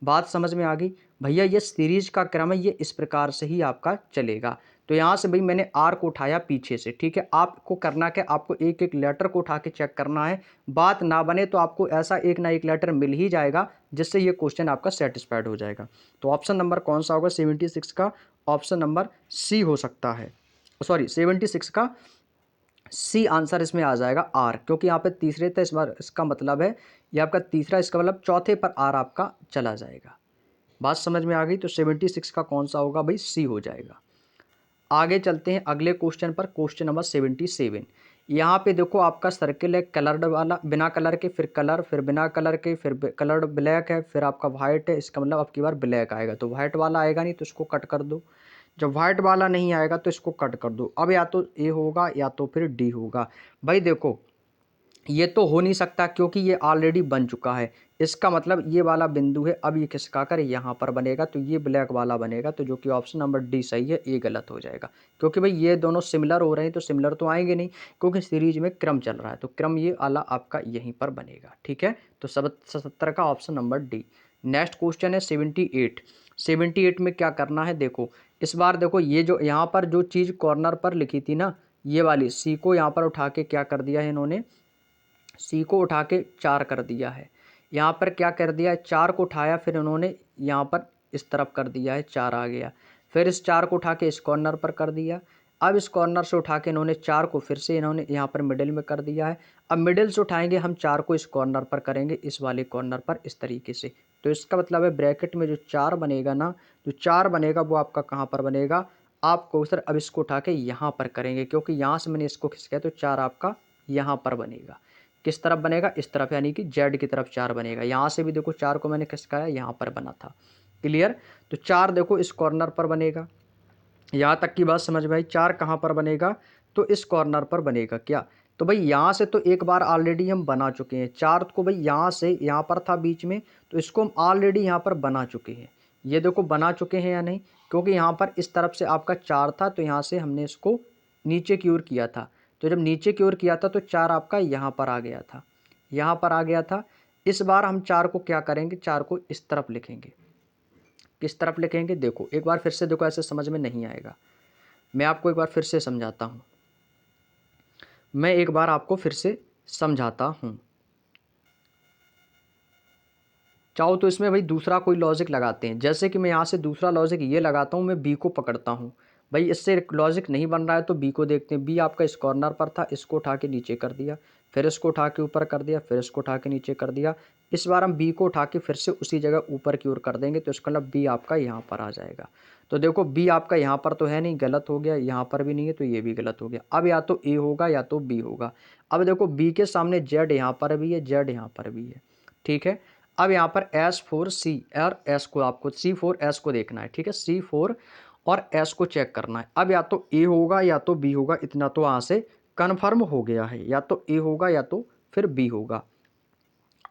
Speaker 1: बात समझ में आ गई भैया, ये सीरीज का क्रम है, ये इस प्रकार से ही आपका चलेगा। तो यहाँ से भाई मैंने आर को उठाया पीछे से, ठीक है। आपको करना क्या, आपको एक एक लेटर को उठा के चेक करना है, बात ना बने तो आपको ऐसा एक ना एक लेटर मिल ही जाएगा जिससे ये क्वेश्चन आपका सेटिस्फाइड हो जाएगा। तो ऑप्शन नंबर कौन सा होगा 76 का, ऑप्शन नंबर सी हो सकता है, सॉरी 76 का सी आंसर इसमें आ जाएगा आर, क्योंकि यहाँ पे तीसरे थे, इस बार इसका मतलब है ये आपका तीसरा, इसका मतलब चौथे पर आर आपका चला जाएगा। बात समझ में आ गई। तो 76 का कौन सा होगा भाई, सी हो जाएगा। आगे चलते हैं अगले क्वेश्चन पर, क्वेश्चन नंबर 77। यहाँ पे देखो आपका सर्किल है कलर्ड वाला, बिना कलर के, फिर कलर, फिर बिना कलर के, फिर कलर्ड ब्लैक है, फिर आपका वाइट है, इसका मतलब अब की बार ब्लैक आएगा। तो वाइट वाला आएगा नहीं तो इसको कट कर दो, जब वाइट वाला नहीं आएगा तो इसको कट कर दो। अब या तो ए होगा या तो फिर डी होगा। भाई देखो ये तो हो नहीं सकता क्योंकि ये ऑलरेडी बन चुका है। इसका मतलब ये वाला बिंदु है, अब ये खिसका कर यहाँ पर बनेगा, तो ये ब्लैक वाला बनेगा, तो जो कि ऑप्शन नंबर डी सही है, ये गलत हो जाएगा। क्योंकि भाई ये दोनों सिमिलर हो रहे हैं तो सिमिलर तो आएंगे नहीं, क्योंकि सीरीज में क्रम चल रहा है, तो क्रम ये वाला आपका यहीं पर बनेगा। ठीक है, तो 77 का option number D. Next question है 78। 78 में क्या करना है, देखो इस बार देखो ये जो यहाँ पर जो चीज़ कॉर्नर पर लिखी थी ना, ये वाली सी को यहाँ पर उठा के क्या कर दिया है इन्होंने, सी को उठा के 4 कर दिया है। यहाँ पर क्या कर दिया है, 4 को उठाया, फिर उन्होंने यहाँ पर इस तरफ कर दिया है, 4 आ गया। फिर इस 4 को उठा के इस कॉर्नर पर कर दिया। अब इस कॉर्नर से उठा के इन्होंने 4 को फिर से इन्होंने यहाँ पर मिडिल में कर दिया है। अब मिडिल से उठाएंगे हम 4 को, इस कॉर्नर पर करेंगे, इस वाले कॉर्नर पर इस तरीके से। तो इसका मतलब है ब्रैकेट में जो 4 बनेगा ना, जो 4 बनेगा वो आपका कहाँ पर बनेगा, आपको सर अब इसको उठा के यहाँ पर करेंगे, क्योंकि यहाँ से मैंने इसको खिसकाया तो 4 आपका यहाँ पर बनेगा। किस तरफ बनेगा, इस तरफ, यानी कि जेड की तरफ 4 बनेगा। यहाँ से भी देखो 4 को मैंने खिसकाया, यहाँ पर बना था। क्लियर, तो 4 देखो इस कॉर्नर पर बनेगा। यहाँ तक की बात समझ में आई। 4 कहाँ पर बनेगा, तो इस कॉर्नर पर बनेगा। क्या, तो भाई यहाँ से तो एक बार ऑलरेडी हम बना चुके हैं। 4 को भाई यहाँ से यहाँ पर था बीच में, तो इसको हम ऑलरेडी यहाँ पर बना चुके हैं। ये देखो बना चुके हैं या नहीं, क्योंकि यहाँ पर इस तरफ से आपका 4 था, तो यहाँ से हमने इसको नीचे की ओर किया था। तो जब नीचे की ओर किया था तो 4 आपका यहाँ पर आ गया था, यहाँ पर आ गया था। इस बार हम 4 को क्या करेंगे, 4 को इस तरफ लिखेंगे। किस तरफ लिखेंगे, देखो एक बार फिर से देखो, ऐसे समझ में नहीं आएगा, मैं आपको एक बार फिर से समझाता हूँ। मैं एक बार आपको फिर से समझाता हूँ। चाहो तो इसमें भाई दूसरा कोई लॉजिक लगाते हैं, जैसे कि मैं यहाँ से दूसरा लॉजिक ये लगाता हूँ, मैं बी को पकड़ता हूँ। भाई इससे लॉजिक नहीं बन रहा है तो बी को देखते हैं। बी आपका इस कॉर्नर पर था, इसको उठा के नीचे कर दिया, फिर इसको उठा के ऊपर कर दिया, फिर इसको उठा के नीचे कर दिया। इस बार हम बी को उठा के फिर से उसी जगह ऊपर की ओर कर देंगे, तो इसका मतलब बी आपका यहाँ पर आ जाएगा। तो देखो बी आपका यहाँ पर तो है नहीं, गलत हो गया, यहाँ पर भी नहीं है, तो ये भी गलत हो गया। अब या तो ए होगा या तो बी होगा। अब देखो बी के सामने जेड यहाँ पर भी है, जेड यहाँ पर भी है। ठीक है, अब यहाँ पर S4C और S को आपको C4S को देखना है। ठीक है, C4 और S को चेक करना है। अब या तो A होगा या तो B होगा, इतना तो यहाँ से कन्फर्म हो गया है, या तो A होगा या तो फिर B होगा।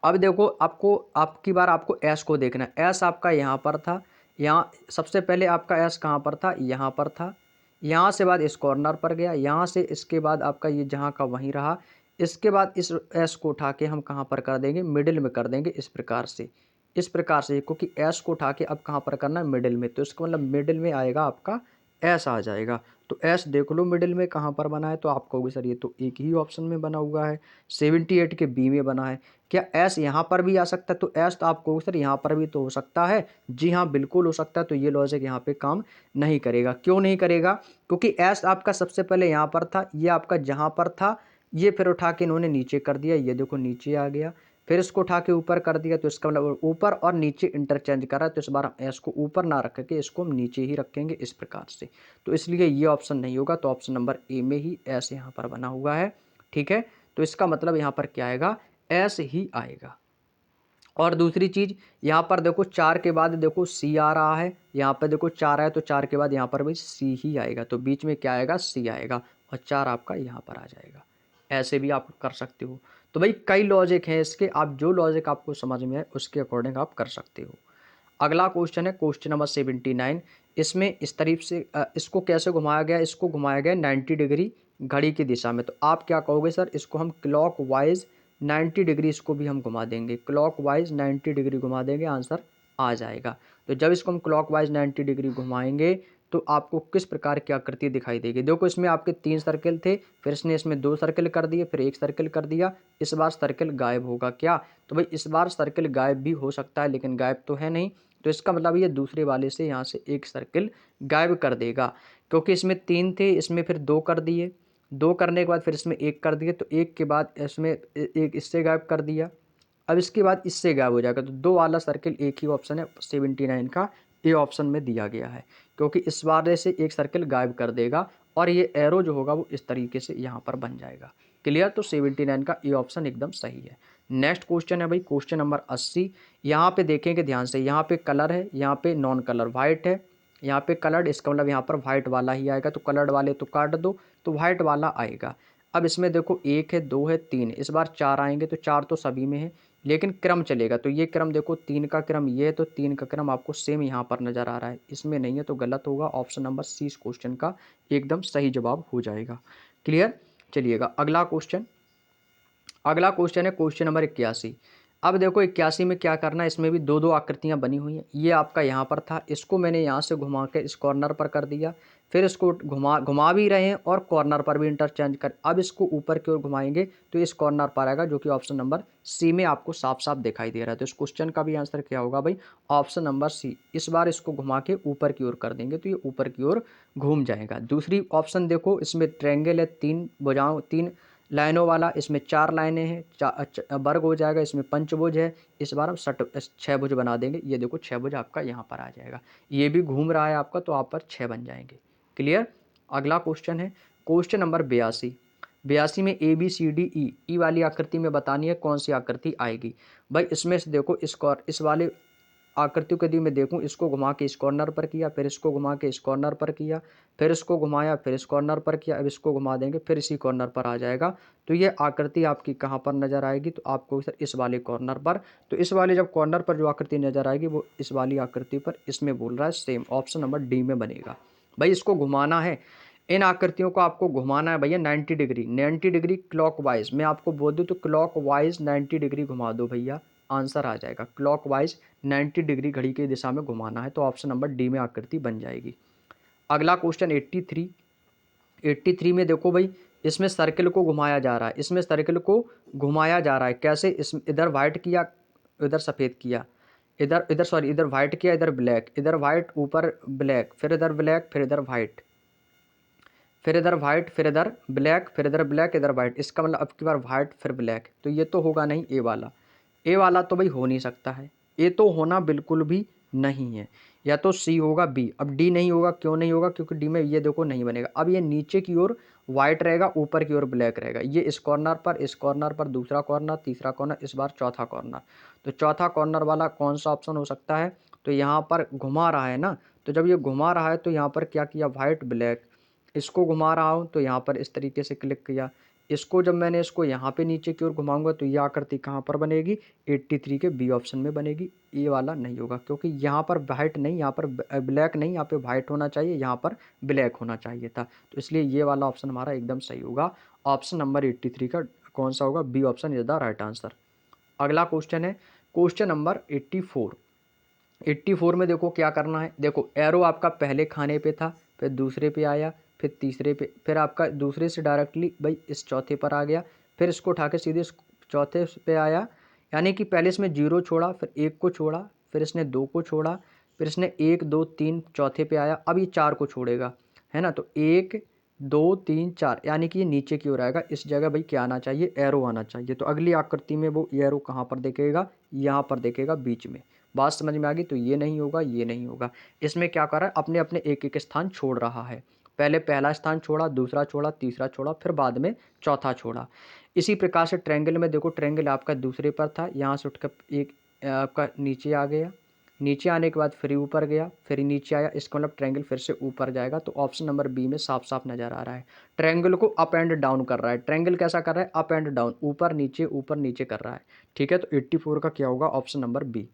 Speaker 1: अब देखो आपको आपकी बार आपको S को देखना है। S आपका यहाँ पर था, यहाँ सबसे पहले आपका S कहाँ पर था, यहाँ पर था। यहाँ से बाद इस कॉर्नर पर गया, यहाँ से इसके बाद आपका ये जहाँ का वहीं रहा। इसके बाद इस S को उठा के हम कहाँ पर कर देंगे, मिडिल में कर देंगे, इस प्रकार से, इस प्रकार से। क्योंकि S को उठा के अब कहाँ पर करना है, मिडिल में, तो इसका मतलब मिडिल में आएगा आपका S आ जाएगा। तो S देख लो मिडिल में कहाँ पर बना है, तो आप कहोगे सर ये तो एक ही ऑप्शन में बना हुआ है, 78 के बी में बना है। क्या एस यहाँ पर भी आ सकता है, तो एस तो आप कहोगे सर यहाँ पर भी तो हो सकता है। जी हाँ, बिल्कुल हो सकता है। तो ये लॉजिक यहाँ पे काम नहीं करेगा। क्यों नहीं करेगा, क्योंकि एस आपका सबसे पहले यहाँ पर था, ये आपका जहाँ पर था, ये फिर उठा के इन्होंने नीचे कर दिया, ये देखो नीचे आ गया, फिर इसको उठा के ऊपर कर दिया, तो इसका मतलब ऊपर और नीचे इंटरचेंज करा। तो इस बार हम एस को ऊपर ना रख के इसको हम नीचे ही रखेंगे, इस प्रकार से। तो इसलिए ये ऑप्शन नहीं होगा, तो ऑप्शन नंबर ए में ही एस यहाँ पर बना हुआ है। ठीक है, तो इसका मतलब यहाँ पर क्या आएगा, एस ही आएगा। और दूसरी चीज़, यहाँ पर देखो 4 के बाद देखो सी आ रहा है, यहाँ पर देखो 4 है, तो 4 के बाद यहाँ पर भी सी ही आएगा, तो बीच में क्या आएगा, सी आएगा, और 4 आपका यहाँ पर आ जाएगा। ऐसे भी आप कर सकते हो। तो भाई कई लॉजिक हैं इसके, आप जो लॉजिक आपको समझ में आए उसके अकॉर्डिंग आप कर सकते हो। अगला क्वेश्चन है क्वेश्चन नंबर 79। इसमें इस तरीफ से इसको कैसे घुमाया गया, इसको घुमाया गया 90 डिग्री घड़ी की दिशा में। तो आप क्या कहोगे सर, इसको हम क्लॉक वाइज 90 डिग्री इसको भी हम घुमा देंगे, क्लॉक वाइज 90 डिग्री घुमा देंगे, आंसर आ जाएगा। तो जब इसको हम क्लॉक वाइज 90 डिग्री घुमाएंगे तो आपको किस प्रकार की आकृति दिखाई देगी। देखो इसमें आपके 3 सर्कल थे, फिर इसने इसमें 2 सर्कल कर दिए, फिर 1 सर्कल कर दिया। इस बार सर्कल गायब होगा क्या, तो भाई इस बार सर्कल गायब भी हो सकता है, लेकिन गायब तो है नहीं। तो इसका मतलब ये दूसरे वाले से यहाँ से 1 सर्कल गायब कर देगा, क्योंकि इसमें 3 थे, इसमें फिर 2 कर दिए, 2 करने के बाद फिर इसमें 1 कर दिए, तो 1 के बाद इसमें एक इससे गायब कर दिया। अब इसके बाद इससे गायब हो जाएगा, तो 2 वाला सर्कल एक ही ऑप्शन है 79 का, ए ऑप्शन में दिया गया है, क्योंकि इस वाले से 1 सर्कल गायब कर देगा, और ये एरो जो होगा वो इस तरीके से यहाँ पर बन जाएगा। क्लियर, तो 79 का ए ऑप्शन एकदम सही है। नेक्स्ट क्वेश्चन है भाई क्वेश्चन नंबर 80। यहाँ पे देखेंगे ध्यान से, यहाँ पे कलर है, यहाँ पे नॉन कलर वाइट है, यहाँ पे कलर्ड, इसका मतलब यहाँ पर वाइट वाला ही आएगा, तो कलर्ड वाले तो काट दो, तो वाइट वाला आएगा। अब इसमें देखो 1 है, 2 है, 3 इस बार 4 आएंगे तो 4 तो सभी में है, लेकिन क्रम चलेगा। तो ये क्रम देखो 3 का क्रम ये है तो 3 का क्रम आपको सेम यहाँ पर नज़र आ रहा है, इसमें नहीं है तो गलत होगा। ऑप्शन नंबर सी इस क्वेश्चन का एकदम सही जवाब हो जाएगा। क्लियर। चलिएगा अगला क्वेश्चन है क्वेश्चन नंबर 81। अब देखो 81 में क्या करना है, इसमें भी दो दो आकृतियां बनी हुई हैं। ये आपका यहाँ पर था, इसको मैंने यहाँ से घुमा के इस कॉर्नर पर कर दिया, फिर इसको घुमा भी रहे हैं और कॉर्नर पर भी इंटरचेंज कर। अब इसको ऊपर की ओर घुमाएंगे तो इस कॉर्नर पर आएगा, जो कि ऑप्शन नंबर सी में आपको साफ साफ दिखाई दे रहा है। तो इस क्वेश्चन का भी आंसर क्या होगा भाई, ऑप्शन नंबर सी। इस बार इसको घुमा के ऊपर की ओर कर देंगे तो ये ऊपर की ओर घूम जाएगा। दूसरी ऑप्शन देखो, इसमें ट्रायंगल है, 3 भुजाओं 3 लाइनों वाला, इसमें 4 लाइनें हैं, वर्ग हो जाएगा। इसमें पंचभुज है, इस बार हम 6 भुज बना देंगे। ये देखो 6 भुज आपका यहाँ पर आ जाएगा, ये भी घूम रहा है आपका, तो आप पर 6 बन जाएंगे। क्लियर। अगला क्वेश्चन है क्वेश्चन नंबर 82 में ए बी सी डी ई वाली आकृति में बतानी है कौन सी आकृति आएगी। भाई इसमें से देखो इस वाले आकृतियों को यदि मैं देखूं, इसको घुमा के इस कॉर्नर पर किया, फिर इसको घुमा के इस कॉर्नर पर किया, फिर इसको घुमाया, फिर इस कॉर्नर पर किया, अब इसको घुमा देंगे फिर इसी कॉर्नर पर आ जाएगा। तो ये आकृति आपकी कहाँ पर नजर आएगी, तो आपको सर इस वाले कॉर्नर पर। तो इस वाले जब कॉर्नर पर जो आकृति नजर आएगी वो इस वाली आकृति पर, इसमें बोल रहा है सेम ऑप्शन नंबर डी में बनेगा। भाई इसको घुमाना है, इन आकृतियों को आपको घुमाना है भैया 90 डिग्री क्लॉकवाइज। मैं आपको बोल दूं तो क्लॉकवाइज 90 डिग्री घुमा दो भैया, आंसर आ जाएगा। क्लॉकवाइज 90 डिग्री घड़ी की दिशा में घुमाना है, तो ऑप्शन नंबर डी में आकृति बन जाएगी। अगला क्वेश्चन 83 में देखो भाई, इसमें सर्कल को घुमाया जा रहा है, इसमें सर्कल को घुमाया जा रहा है कैसे, इस इधर व्हाइट किया, इधर सफ़ेद किया, इधर इधर सॉरी इधर व्हाइट किया, इधर ब्लैक, इधर व्हाइट ऊपर ब्लैक, फिर इधर ब्लैक, फिर इधर व्हाइट, फिर इधर व्हाइट, फिर इधर ब्लैक, फिर इधर ब्लैक, इधर व्हाइट। इसका मतलब अब की बार व्हाइट फिर ब्लैक, तो ये तो होगा नहीं ए वाला तो भाई हो नहीं सकता है, ए तो होना बिल्कुल भी नहीं है, या तो सी होगा बी। अब डी नहीं होगा, क्यों नहीं होगा, क्योंकि डी में ये देखो नहीं बनेगा। अब ये नीचे की ओर वाइट रहेगा, ऊपर की ओर ब्लैक रहेगा। ये इस कॉर्नर पर दूसरा कॉर्नर, तीसरा कॉर्नर, इस बार चौथा कॉर्नर। तो चौथा कॉर्नर वाला कौन सा ऑप्शन हो सकता है, तो यहाँ पर घुमा रहा है ना, तो जब ये घुमा रहा है तो यहाँ पर क्या किया, वाइट ब्लैक। इसको घुमा रहा हूँ तो यहाँ पर इस तरीके से क्लिक किया, इसको जब मैंने इसको यहाँ पे नीचे की ओर घुमाऊंगा तो ये आकृति कहाँ पर बनेगी, 83 के बी ऑप्शन में बनेगी। ये वाला नहीं होगा, क्योंकि यहाँ पर वाइट नहीं, यहाँ पर ब्लैक नहीं, यहाँ पे वाइट होना चाहिए, यहाँ पर ब्लैक होना चाहिए था। तो इसलिए ये वाला ऑप्शन हमारा एकदम सही होगा। ऑप्शन नंबर 83 का कौन सा होगा, B option is the right answer. अगला क्वेश्चन है क्वेश्चन नंबर 84 में देखो क्या करना है। देखो एरो आपका पहले खाने पे था, फिर दूसरे पे आया, फिर तीसरे पे, फिर आपका दूसरे से डायरेक्टली भाई इस चौथे पर आ गया, फिर इसको उठा के सीधे इस चौथे पे आया। यानी कि पहले इसमें 0 छोड़ा, फिर 1 को छोड़ा, फिर इसने 2 को छोड़ा, फिर इसने 1 2 3 चौथे पे आया, अब ये 4 को छोड़ेगा, है ना। तो 1 2 3 4, यानी कि ये नीचे की ओर आएगा। इस जगह भाई क्या आना चाहिए, एरो आना चाहिए। तो अगली आकृति में वो एरो कहाँ पर देखेगा, यहाँ पर देखेगा बीच में। बात समझ में आ गई। तो ये नहीं होगा, ये नहीं होगा। इसमें क्या कर रहा है, अपने अपने एक एक स्थान छोड़ रहा है। पहले पहला स्थान छोड़ा, दूसरा छोड़ा, तीसरा छोड़ा, फिर बाद में चौथा छोड़ा। इसी प्रकार से ट्रायंगल में देखो, ट्रायंगल आपका दूसरे पर था, यहाँ से उठकर एक आपका नीचे आ गया, नीचे आने के बाद फिर ऊपर गया, फिर नीचे आया, इसका मतलब ट्रायंगल फिर से ऊपर जाएगा। तो ऑप्शन नंबर बी में साफ साफ नजर आ रहा है, ट्रायंगल को अप एंड डाउन कर रहा है। ट्रायंगल कैसा कर रहा है, अप एंड डाउन, ऊपर नीचे कर रहा है। ठीक है, तो 84 का क्या होगा, ऑप्शन नंबर बी।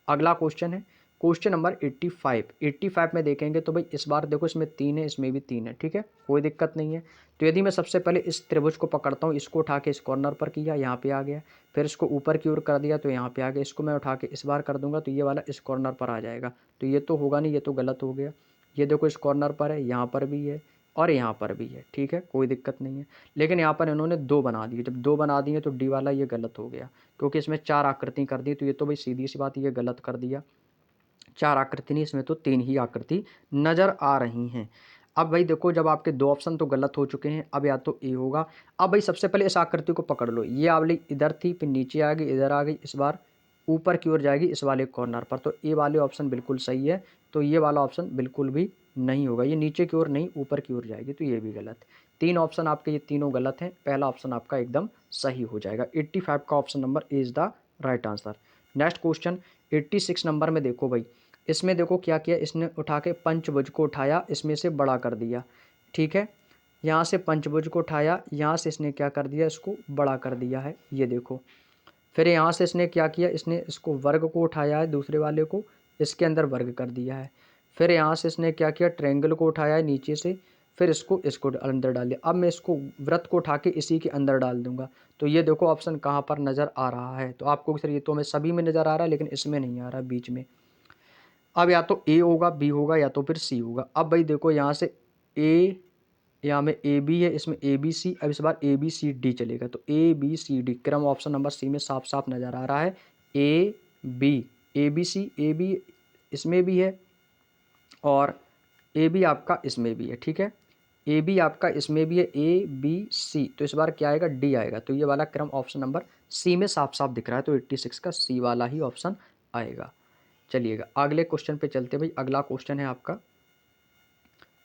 Speaker 1: अगला क्वेश्चन है क्वेश्चन नंबर 85 में देखेंगे तो भाई इस बार देखो, इसमें 3 है, इसमें भी 3 है, ठीक है, कोई दिक्कत नहीं है। तो यदि मैं सबसे पहले इस त्रिभुज को पकड़ता हूँ, इसको उठा के इस कॉर्नर पर किया, यहाँ पे आ गया, फिर इसको ऊपर की ओर कर दिया तो यहाँ पे आ गया, इसको मैं उठा के इस बार कर दूंगा तो ये वाला इस कॉर्नर पर आ जाएगा। तो ये तो होगा नहीं, ये तो गलत हो गया। ये देखो इस कॉर्नर पर है, यहाँ पर भी है और यहाँ पर भी है, ठीक है, कोई दिक्कत नहीं है। लेकिन यहाँ पर इन्होंने 2 बना दिए, जब 2 बना दिए तो डी वाला ये गलत हो गया, क्योंकि इसमें 4 आकृति कर दी। तो ये तो भाई सीधी सी बात, ये गलत कर दिया। 4 आकृति नहीं, इसमें तो 3 ही आकृति नजर आ रही हैं। अब भाई देखो, जब आपके 2 ऑप्शन तो गलत हो चुके हैं, अब या तो ए होगा। अब भाई सबसे पहले इस आकृति को पकड़ लो, ये वाली इधर थी, फिर नीचे आ गई, इधर आ गई, इस बार ऊपर की ओर जाएगी इस वाले कॉर्नर पर। तो ए वाले ऑप्शन बिल्कुल सही है। तो ये वाला ऑप्शन बिल्कुल भी नहीं होगा, ये नीचे की ओर नहीं ऊपर की ओर जाएगी, तो ये भी गलत। 3 ऑप्शन आपके ये तीनों गलत हैं, पहला ऑप्शन आपका एकदम सही हो जाएगा। 85 का option number is the right answer. Next question 86 number में देखो भाई, इसमें देखो क्या किया, इसने उठा के पंचभुज को उठाया, इसमें से बड़ा कर दिया, ठीक है। यहाँ से पंचभुज को उठाया, यहाँ से इसने क्या कर दिया, इसको बड़ा कर दिया है, ये देखो। फिर यहाँ से इसने क्या किया, इसने इसको वर्ग को उठाया है, दूसरे वाले को इसके अंदर वर्ग कर दिया है। फिर यहाँ से इसने क्या किया, ट्रायंगल को उठाया है नीचे से, फिर इसको अंदर डाल दिया। अब मैं इसको वृत्त को उठा के इसी के अंदर डाल दूंगा। तो ये देखो ऑप्शन कहाँ पर नज़र आ रहा है। तो आपको सर ये तो हमें सभी में नज़र आ रहा है, लेकिन इसमें नहीं आ रहा बीच में। अब या तो ए होगा, बी होगा, या तो फिर सी होगा। अब भाई देखो यहाँ से ए, यहाँ में ए बी है, इसमें ए बी सी। अब इस बार ए बी सी डी चलेगा। तो ए बी सी डी क्रम ऑप्शन नंबर सी में साफ साफ नज़र आ रहा है। A B, A B C, A B इसमें भी है और ए बी आपका इसमें भी है, ठीक है। ए बी आपका इसमें भी है, ए बी सी। तो इस बार क्या आएगा, डी आएगा। तो ये वाला क्रम ऑप्शन नंबर सी में साफ साफ दिख रहा है। तो 86 का सी वाला ही ऑप्शन आएगा। चलिएगा अगले क्वेश्चन पे चलते भाई। अगला क्वेश्चन है आपका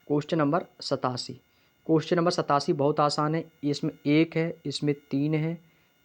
Speaker 1: क्वेश्चन नंबर 87। क्वेश्चन नंबर 87 बहुत आसान है। इसमें 1 है, इसमें 3 है,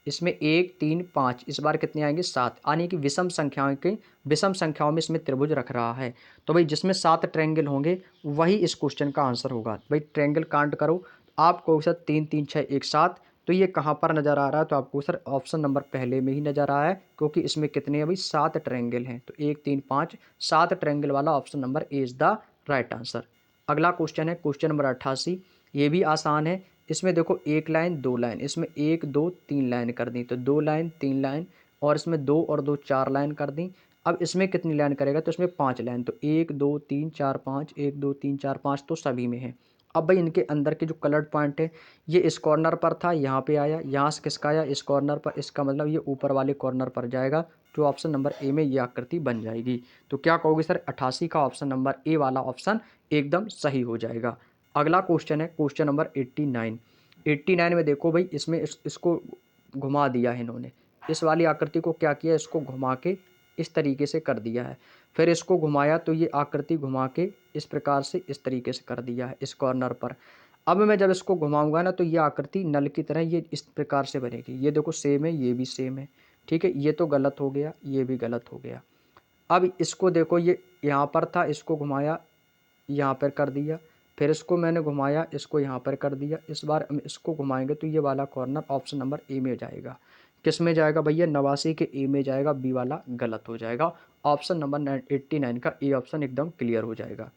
Speaker 1: इसमें 1 3 5, इस बार कितने आएंगे, 7। यानी कि विषम संख्याओं में इसमें त्रिभुज रख रहा है। तो भाई जिसमें 7 ट्रायंगल होंगे वही इस क्वेश्चन का आंसर होगा। भाई ट्रायंगल काउंट करो आपको सर 3 3 6 1 7। तो ये कहाँ पर नज़र आ रहा है, तो आपको सर ऑप्शन नंबर पहले में ही नज़र आ रहा है, क्योंकि इसमें कितने हैं भाई, 7 ट्रायंगल हैं। तो 1 3 5 7 ट्रायंगल वाला option number A is the right answer. अगला क्वेश्चन है क्वेश्चन नंबर 88। ये भी आसान है। इसमें देखो 1 लाइन 2 लाइन, इसमें 1 2 3 लाइन कर दी, तो 2 लाइन 3 लाइन, और इसमें 2 और 2 4 लाइन कर दी। अब इसमें कितनी लाइन करेगा, तो इसमें 5 लाइन। तो 1 2 3 4 5, 1 2 3 4 5 तो सभी में है। अब भाई इनके अंदर के जो कलर्ड पॉइंट है, ये इस कॉर्नर पर था, यहाँ पे आया, यहाँ से किसका आया, इस कॉर्नर पर। इसका मतलब ये ऊपर वाले कॉर्नर पर जाएगा। तो ऑप्शन नंबर ए में ये आकृति बन जाएगी। तो क्या कहोगे सर, 88 का ऑप्शन नंबर ए वाला ऑप्शन एकदम सही हो जाएगा। अगला क्वेश्चन है क्वेश्चन नंबर 89। 89 में देखो भाई, इसमें इसको घुमा दिया है इन्होंने। इस वाली आकृति को क्या किया, इसको घुमा के इस तरीके से कर दिया है। फिर इसको घुमाया तो ये आकृति घुमा के इस प्रकार से इस तरीके से कर दिया है इस कॉर्नर पर। अब मैं जब इसको घुमाऊंगा ना, तो ये आकृति नल की तरह ये इस प्रकार से बनेगी। ये देखो सेम है, ये भी सेम है, ठीक है। ये तो गलत हो गया, ये भी गलत हो गया। अब इसको देखो, ये यहाँ पर था, इसको घुमाया, यहाँ पर कर दिया। फिर इसको मैंने घुमाया, इसको यहाँ पर कर दिया। इस बार हम इसको घुमाएंगे तो ये वाला कॉर्नर ऑप्शन नंबर ए में जाएगा। किस में जाएगा भैया, 89 के ए में जाएगा। बी वाला गलत हो जाएगा। ऑप्शन नंबर 89 का ए ऑप्शन एकदम क्लियर हो जाएगा।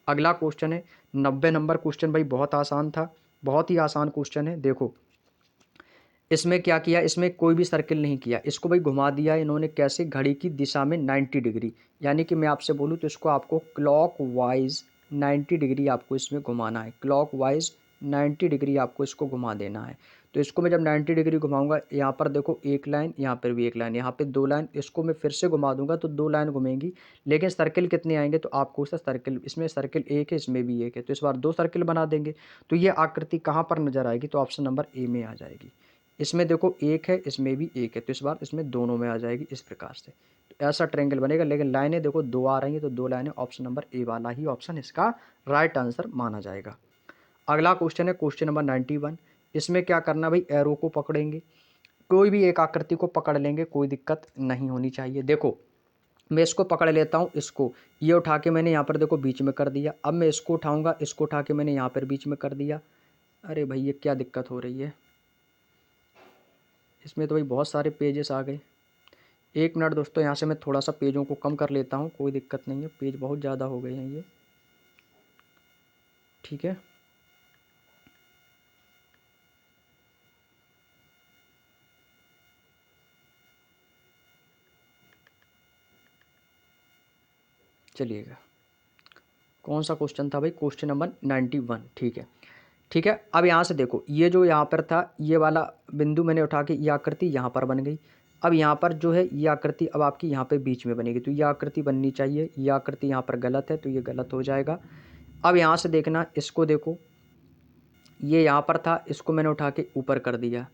Speaker 1: अगला क्वेश्चन है 90 नंबर क्वेश्चन। भाई बहुत आसान था, बहुत ही आसान क्वेश्चन है। देखो इसमें क्या किया, इसमें कोई भी सर्किल नहीं किया, इसको भाई घुमा दिया इन्होंने। कैसे, घड़ी की दिशा में 90 डिग्री। यानी कि मैं आपसे बोलूँ तो इसको आपको क्लॉक वाइज 90 डिग्री आपको इसमें घुमाना है। क्लॉक वाइज 90 डिग्री आपको इसको घुमा देना है। तो इसको मैं जब 90 डिग्री घुमाऊंगा, यहाँ पर देखो 1 लाइन, यहाँ पर भी 1 लाइन, यहाँ पे 2 लाइन। इसको मैं फिर से घुमा दूंगा तो 2 लाइन घूमेंगी। लेकिन सर्किल कितने आएंगे, तो आपको सर सर्किल, इसमें सर्किल 1 है, इसमें भी 1 है, तो इस बार 2 सर्किल बना देंगे। तो ये आकृति कहाँ पर नजर आएगी, तो ऑप्शन नंबर ए में आ जाएगी। इसमें देखो 1 है, इसमें भी 1 है, तो इस बार इसमें दोनों में आ जाएगी इस प्रकार से। तो ऐसा ट्रायंगल बनेगा। लेकिन लाइनें देखो 2 आ रही हैं, तो 2 लाइनें, ऑप्शन नंबर ए वाला ही ऑप्शन इसका राइट आंसर माना जाएगा। अगला क्वेश्चन है क्वेश्चन नंबर 91। इसमें क्या करना भाई, एरो को पकड़ेंगे, कोई भी एक आकृति को पकड़ लेंगे, कोई दिक्कत नहीं होनी चाहिए। देखो मैं इसको पकड़ लेता हूँ, इसको ये उठा के मैंने यहाँ पर देखो बीच में कर दिया। अब मैं इसको उठाऊंगा, इसको उठा के मैंने यहाँ पर बीच में कर दिया। अरे भाई ये क्या दिक्कत हो रही है, इसमें तो भाई बहुत सारे पेजेस आ गए। 1 मिनट दोस्तों, यहाँ से मैं थोड़ा सा पेजों को कम कर लेता हूँ, कोई दिक्कत नहीं है, पेज बहुत ज़्यादा हो गए हैं ये, ठीक है। चलिएगा कौन सा क्वेश्चन था भाई, क्वेश्चन नंबर 91, ठीक है। ठीक है, अब यहाँ से देखो, ये जो यहाँ पर था, ये वाला बिंदु मैंने उठा के ये आकृति यहाँ पर बन गई। अब यहाँ पर जो है ये आकृति अब आपकी यहाँ पे बीच में बनेगी। तो ये आकृति बननी चाहिए, ये आकृति यहाँ पर गलत है, तो ये गलत हो जाएगा। अब यहाँ से देखना, इसको देखो, ये यहाँ पर था, इसको मैंने उठा के ऊपर कर दिया,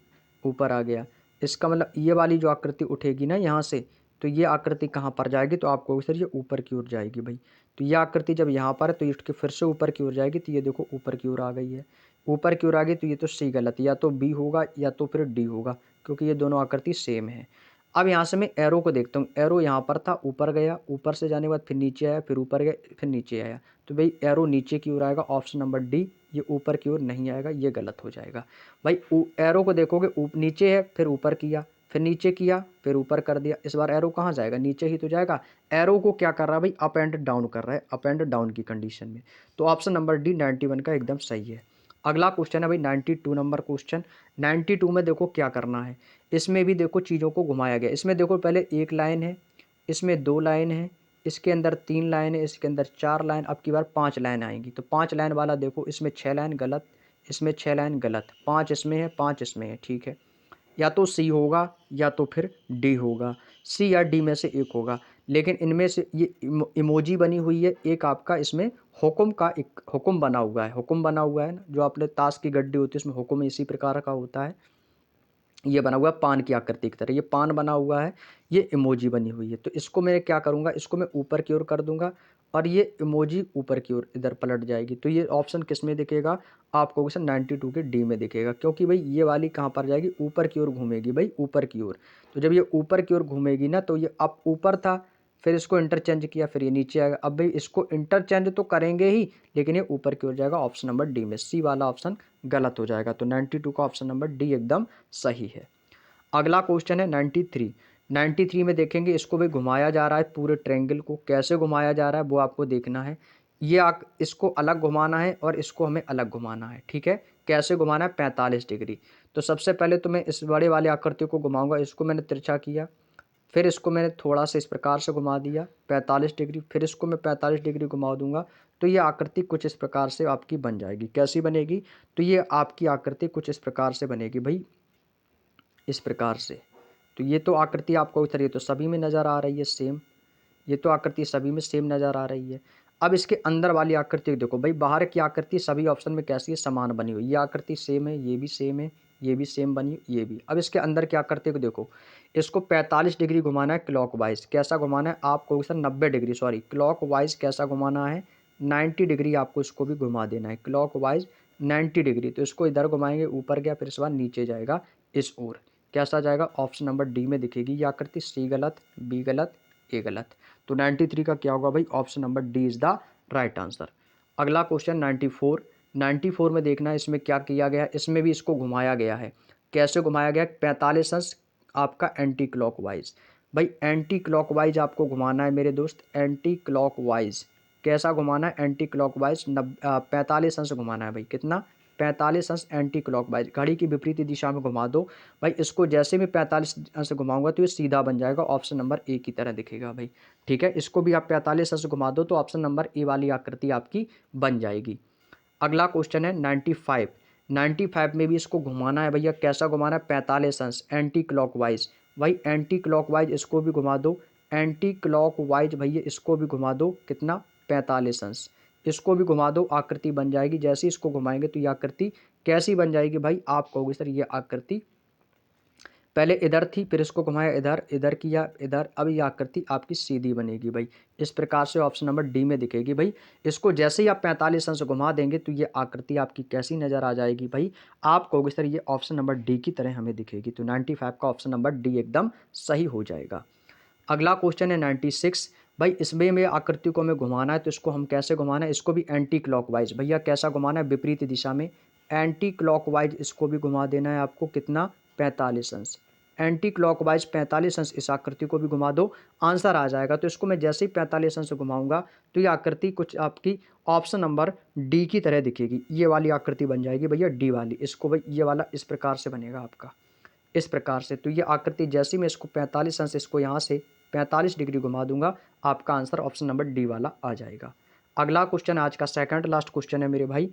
Speaker 1: ऊपर आ गया। इसका मतलब ये वाली जो आकृति उठेगी ना यहाँ से, तो ये आकृति कहाँ पर जाएगी, तो आपको सर ये ऊपर की ओर जाएगी भाई। तो ये आकृति जब यहाँ पर है तो ये उठ के फिर से ऊपर की ओर जाएगी। तो ये देखो ऊपर की ओर आ गई है, ऊपर की ओर आ गई। तो ये तो सी गलत, या तो बी होगा या तो फिर डी होगा, क्योंकि ये दोनों आकृति सेम है। अब यहाँ से मैं एरो को देखता हूँ, एरो यहाँ पर था, ऊपर गया, ऊपर से जाने के बाद फिर नीचे आया, फिर ऊपर गया, फिर नीचे आया। तो भाई एरो नीचे की ओर आएगा, ऑप्शन नंबर डी ये ऊपर की ओर नहीं आएगा, ये गलत हो जाएगा भाई। एरो को देखोगे नीचे है, फिर ऊपर किया, फिर नीचे किया, फिर ऊपर कर दिया, इस बार एरो कहाँ जाएगा, नीचे ही तो जाएगा। एरो को क्या कर रहा है भाई, अप एंड डाउन कर रहा है, अप एंड डाउन की कंडीशन में। तो ऑप्शन नंबर डी 91 का एकदम सही है। अगला क्वेश्चन है भाई 92 नंबर क्वेश्चन। 92 में देखो क्या करना है, इसमें भी देखो चीज़ों को घुमाया गया। इसमें देखो पहले एक लाइन है, इसमें दो लाइन है, इसके अंदर तीन लाइन है, इसके अंदर चार लाइन, अब की बार पाँच लाइन आएंगी। तो पाँच लाइन वाला देखो, इसमें छः लाइन गलत, इसमें छः लाइन गलत, पाँच इसमें है, पाँच इसमें है, ठीक है। या तो सी होगा या तो फिर डी होगा, सी या डी में से एक होगा। लेकिन इनमें से ये इमोजी बनी हुई है, एक आपका इसमें हुक्म का एक हुक्म बना हुआ है, हुक्म बना हुआ है ना, जो आपने ताश की गड्डी होती है उसमें हुक्म इसी प्रकार का होता है। ये बना हुआ है पान की आकृति की तरह, ये पान बना हुआ है, ये इमोजी बनी हुई है। तो इसको मैं क्या करूँगा, इसको मैं ऊपर की ओर कर दूंगा और ये इमोजी ऊपर की ओर इधर पलट जाएगी। तो ये ऑप्शन किस में दिखेगा आपको, क्वेश्चन 92 के डी में दिखेगा, क्योंकि भाई ये वाली कहाँ पर जाएगी, ऊपर की ओर घूमेगी भाई, ऊपर की ओर। तो जब ये ऊपर की ओर घूमेगी ना, तो ये अब ऊपर था, फिर इसको इंटरचेंज किया, फिर ये नीचे आएगा। अब भाई इसको इंटरचेंज तो करेंगे ही, लेकिन ये ऊपर की ओर जाएगा। ऑप्शन नंबर डी में, सी वाला ऑप्शन गलत हो जाएगा। तो 92 का ऑप्शन नंबर डी एकदम सही है। अगला क्वेश्चन है 93। 93 में देखेंगे, इसको भी घुमाया जा रहा है, पूरे ट्रायंगल को कैसे घुमाया जा रहा है वो आपको देखना है। ये इसको अलग घुमाना है और इसको हमें अलग घुमाना है, ठीक है। कैसे घुमाना है, 45 डिग्री। तो सबसे पहले तो मैं इस बड़े वाले आकृति को घुमाऊंगा, इसको मैंने तिरछा किया, फिर इसको मैंने थोड़ा सा इस प्रकार से घुमा दिया 45 डिग्री, फिर इसको मैं 45 डिग्री घुमा दूंगा। तो ये आकृति कुछ इस प्रकार से आपकी बन जाएगी। कैसी बनेगी, तो ये आपकी आकृति कुछ इस प्रकार से बनेगी भाई, इस प्रकार से। तो ये तो आकृति आपको इधर, ये तो सभी में नज़र आ रही है सेम, ये तो आकृति सभी में सेम नज़र आ रही है। अब इसके अंदर वाली आकृति देखो भाई, बाहर की आकृति सभी ऑप्शन में कैसी है, समान बनी हुई। ये आकृति सेम है, ये भी सेम है, ये भी सेम बनी, ये भी। अब इसके अंदर की आकृति को देखो, इसको 45 डिग्री घुमाना है क्लॉकवाइज। कैसा घुमाना है आपको सर, 90 डिग्री, सॉरी क्लॉकवाइज कैसा घुमाना है, 90 डिग्री आपको इसको भी घुमा देना है क्लॉकवाइज 90 डिग्री। तो इसको इधर घुमाएंगे, ऊपर गया, फिर इस बार नीचे जाएगा इस ओर। कैसा जाएगा, ऑप्शन नंबर डी में दिखेगी ये आकृति। सी गलत, बी गलत, ए गलत। तो 93 का क्या होगा भाई, option number D is the right answer. अगला क्वेश्चन 94। 94 में देखना इसमें क्या किया गया, इसमें भी इसको घुमाया गया है। कैसे घुमाया गया, 45 अंश आपका एंटी क्लॉकवाइज। भाई एंटी क्लॉकवाइज आपको घुमाना है मेरे दोस्त, एंटी क्लॉकवाइज। कैसा घुमाना है, एंटी क्लॉकवाइज 45 अंश घुमाना है भाई। कितना, 45 अंश एंटी क्लॉकवाइज, घड़ी की विपरीत दिशा में घुमा दो भाई। इसको जैसे मैं 45 अंश घुमाऊंगा तो ये सीधा बन जाएगा, ऑप्शन नंबर ए की तरह दिखेगा भाई, ठीक है। इसको भी आप 45 अंश घुमा दो तो ऑप्शन नंबर ए वाली आकृति आपकी बन जाएगी। अगला क्वेश्चन है 95। 95 में भी इसको घुमाना है भैया। कैसा घुमाना है, 45 अंश एंटी क्लॉकवाइज। भाई एंटी क्लॉकवाइज इसको भी घुमा दो, एंटी क्लॉकवाइज भैया इसको भी घुमा दो। कितना, 45 अंश। इसको भी घुमा दो, आकृति बन जाएगी। जैसे इसको घुमाएंगे तो ये आकृति कैसी बन जाएगी भाई, आप कहोगे सर ये आकृति पहले इधर थी, फिर इसको घुमाया इधर, इधर किया इधर, अब ये आकृति आपकी सीधी बनेगी भाई। इस प्रकार से ऑप्शन नंबर डी में दिखेगी भाई। इसको जैसे ही आप 45 अंश घुमा देंगे तो ये आकृति आपकी कैसी नज़र आ जाएगी भाई, आप कहोगे सर ये ऑप्शन नंबर डी की तरह हमें दिखेगी। तो 95 का ऑप्शन नंबर डी एकदम सही हो जाएगा। अगला क्वेश्चन है 96। भाई इसमें में आकृति को हमें घुमाना है, तो इसको हम कैसे घुमाना है, इसको भी एंटी क्लॉकवाइज। भैया कैसा घुमाना है, विपरीत दिशा में एंटी क्लॉकवाइज इसको भी घुमा देना है आपको। कितना, 45 अंश। एंटी क्लॉकवाइज 45 अंश इस आकृति को भी घुमा दो, आंसर आ जाएगा। तो इसको मैं जैसे ही 45 अंश घुमाऊंगा तो ये आकृति कुछ आपकी ऑप्शन नंबर डी की तरह दिखेगी। ये वाली आकृति बन जाएगी भैया, डी वाली। इसको भाई ये वाला इस प्रकार से बनेगा आपका, इस प्रकार से। तो ये आकृति जैसे मैं इसको 45 अंश, इसको यहाँ से 45 डिग्री घुमा दूंगा, आपका आंसर ऑप्शन नंबर डी वाला आ जाएगा। अगला क्वेश्चन आज का सेकंड लास्ट क्वेश्चन है मेरे भाई।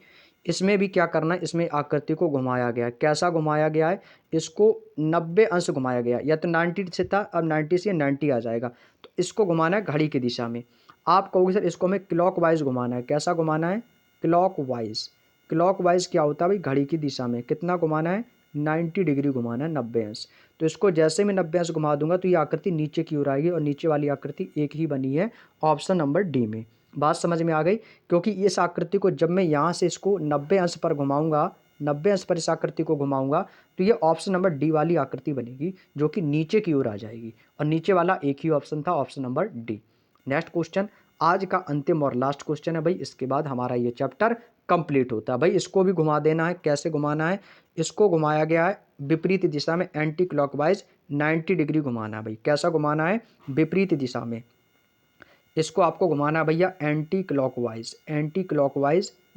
Speaker 1: इसमें भी क्या करना है, इसमें आकृति को घुमाया गया है। कैसा घुमाया गया है, इसको 90 अंश घुमाया गया, या तो 90 से था, अब 90 से 90 आ जाएगा। तो इसको घुमाना है घड़ी की दिशा में। आप कहोगे सर इसको हमें क्लॉकवाइज घुमाना है। कैसा घुमाना है, क्लॉकवाइज। क्लॉकवाइज क्या होता है भाई, घड़ी की दिशा में। कितना घुमाना है, 90 डिग्री घुमाना है, 90 अंश। तो इसको जैसे मैं 90 अंश घुमा दूंगा तो ये आकृति नीचे की ओर आएगी, और नीचे वाली आकृति एक ही बनी है, ऑप्शन नंबर डी में। बात समझ में आ गई, क्योंकि इस आकृति को जब मैं यहाँ से इसको 90 अंश पर घुमाऊंगा, 90 अंश पर इस आकृति को घुमाऊंगा तो ये ऑप्शन नंबर डी वाली आकृति बनेगी, जो कि नीचे की ओर आ जाएगी, और नीचे वाला एक ही ऑप्शन था, option number D. Next question आज का अंतिम और लास्ट क्वेश्चन है भाई, इसके बाद हमारा ये चैप्टर कंप्लीट होता है। भाई इसको भी घुमा देना है, कैसे घुमाना है, इसको घुमाया गया है विपरीत दिशा में एंटी क्लॉकवाइज 90 डिग्री घुमाना है। भाई कैसा घुमाना है, विपरीत दिशा में, इसको आपको घुमाना है भैया एंटी क्लॉकवाइज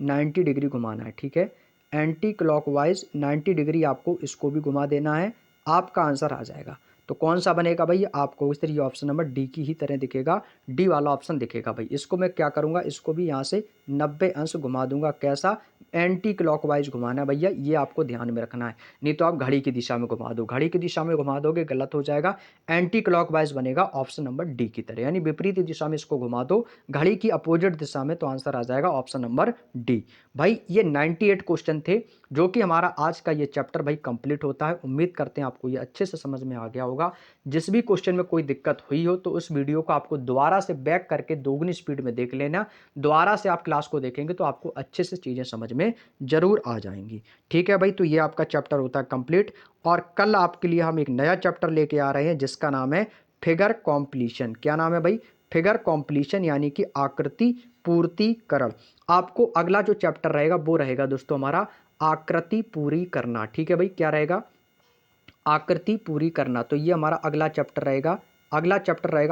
Speaker 1: 90 डिग्री घुमाना है, ठीक है। एंटी क्लॉकवाइज 90 डिग्री आपको इसको भी घुमा देना है, आपका आंसर आ जाएगा। तो कौन सा बनेगा भैया, आपको इस तरह ऑप्शन नंबर डी की ही तरह दिखेगा, डी वाला ऑप्शन दिखेगा। भाई इसको मैं क्या करूंगा, इसको भी यहाँ से 90 अंश घुमा दूंगा, कैसा, एंटी क्लॉकवाइज घुमाना है भैया, ये आपको ध्यान में रखना है। नहीं तो आप घड़ी की दिशा में घुमा दो, घड़ी की दिशा में घुमा दोगे गलत हो जाएगा, एंटी क्लॉकवाइज बनेगा ऑप्शन नंबर डी की तरह, यानी विपरीत दिशा में इसको घुमा दो घड़ी की अपोजिट दिशा में, तो आंसर आ जाएगा ऑप्शन नंबर डी। भाई ये 98 क्वेश्चन थे जो कि हमारा आज का ये चैप्टर भाई कंप्लीट होता है। उम्मीद करते हैं आपको ये अच्छे से समझ में आ गया होगा। जिस भी क्वेश्चन में कोई दिक्कत हुई हो तो उस वीडियो को आपको दोबारा से बैक करके दोगुनी स्पीड में देख लेना, दोबारा से आप क्लास को देखेंगे तो आपको अच्छे से चीज़ें समझ में जरूर आ जाएंगी। ठीक है भाई, तो ये आपका चैप्टर होता है कंप्लीट, और कल आपके लिए हम एक नया चैप्टर लेके आ रहे हैं जिसका नाम है फिगर कॉम्प्लीशन। क्या नाम है भाई, फिगर कॉम्प्लीशन, यानी कि आकृति पूर्तिकरण। आपको अगला जो चैप्टर रहेगा वो रहेगा दोस्तों हमारा आकृति पूरी करना। ठीक है भाई, क्या रहेगा, आकृति पूरी करना। तो ये हमारा अगला चैप्टर रहेगा,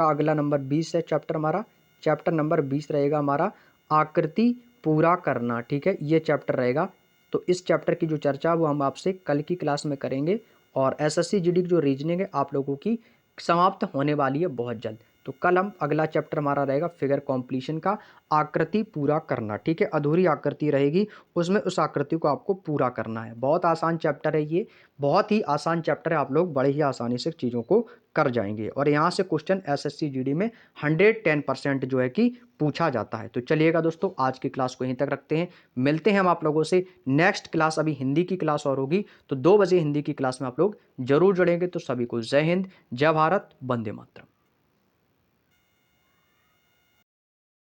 Speaker 1: अगला नंबर 20 है चैप्टर हमारा, चैप्टर नंबर 20 रहेगा हमारा आकृति पूरा करना। ठीक है, ये चैप्टर रहेगा। तो इस चैप्टर की जो चर्चा वो हम आपसे कल की क्लास में करेंगे, और एसएससी जीडी की जो रीजनिंग है आप लोगों की समाप्त होने वाली है बहुत जल्द। तो कल हम अगला चैप्टर हमारा रहेगा फिगर कॉम्प्लीशन का, आकृति पूरा करना। ठीक है, अधूरी आकृति रहेगी उसमें, उस आकृति को आपको पूरा करना है। बहुत आसान चैप्टर है ये, बहुत ही आसान चैप्टर है, आप लोग बड़े ही आसानी से चीज़ों को कर जाएंगे। और यहाँ से क्वेश्चन एसएससी जीडी में 110% जो है कि पूछा जाता है। तो चलिएगा दोस्तों, आज की क्लास को यहीं तक रखते हैं, मिलते हैं हम आप लोगों से नेक्स्ट क्लास, अभी हिंदी की क्लास और होगी, तो 2 बजे हिंदी की क्लास में आप लोग जरूर जुड़ेंगे। तो सभी को जय हिंद, जय भारत, वंदे मातरम।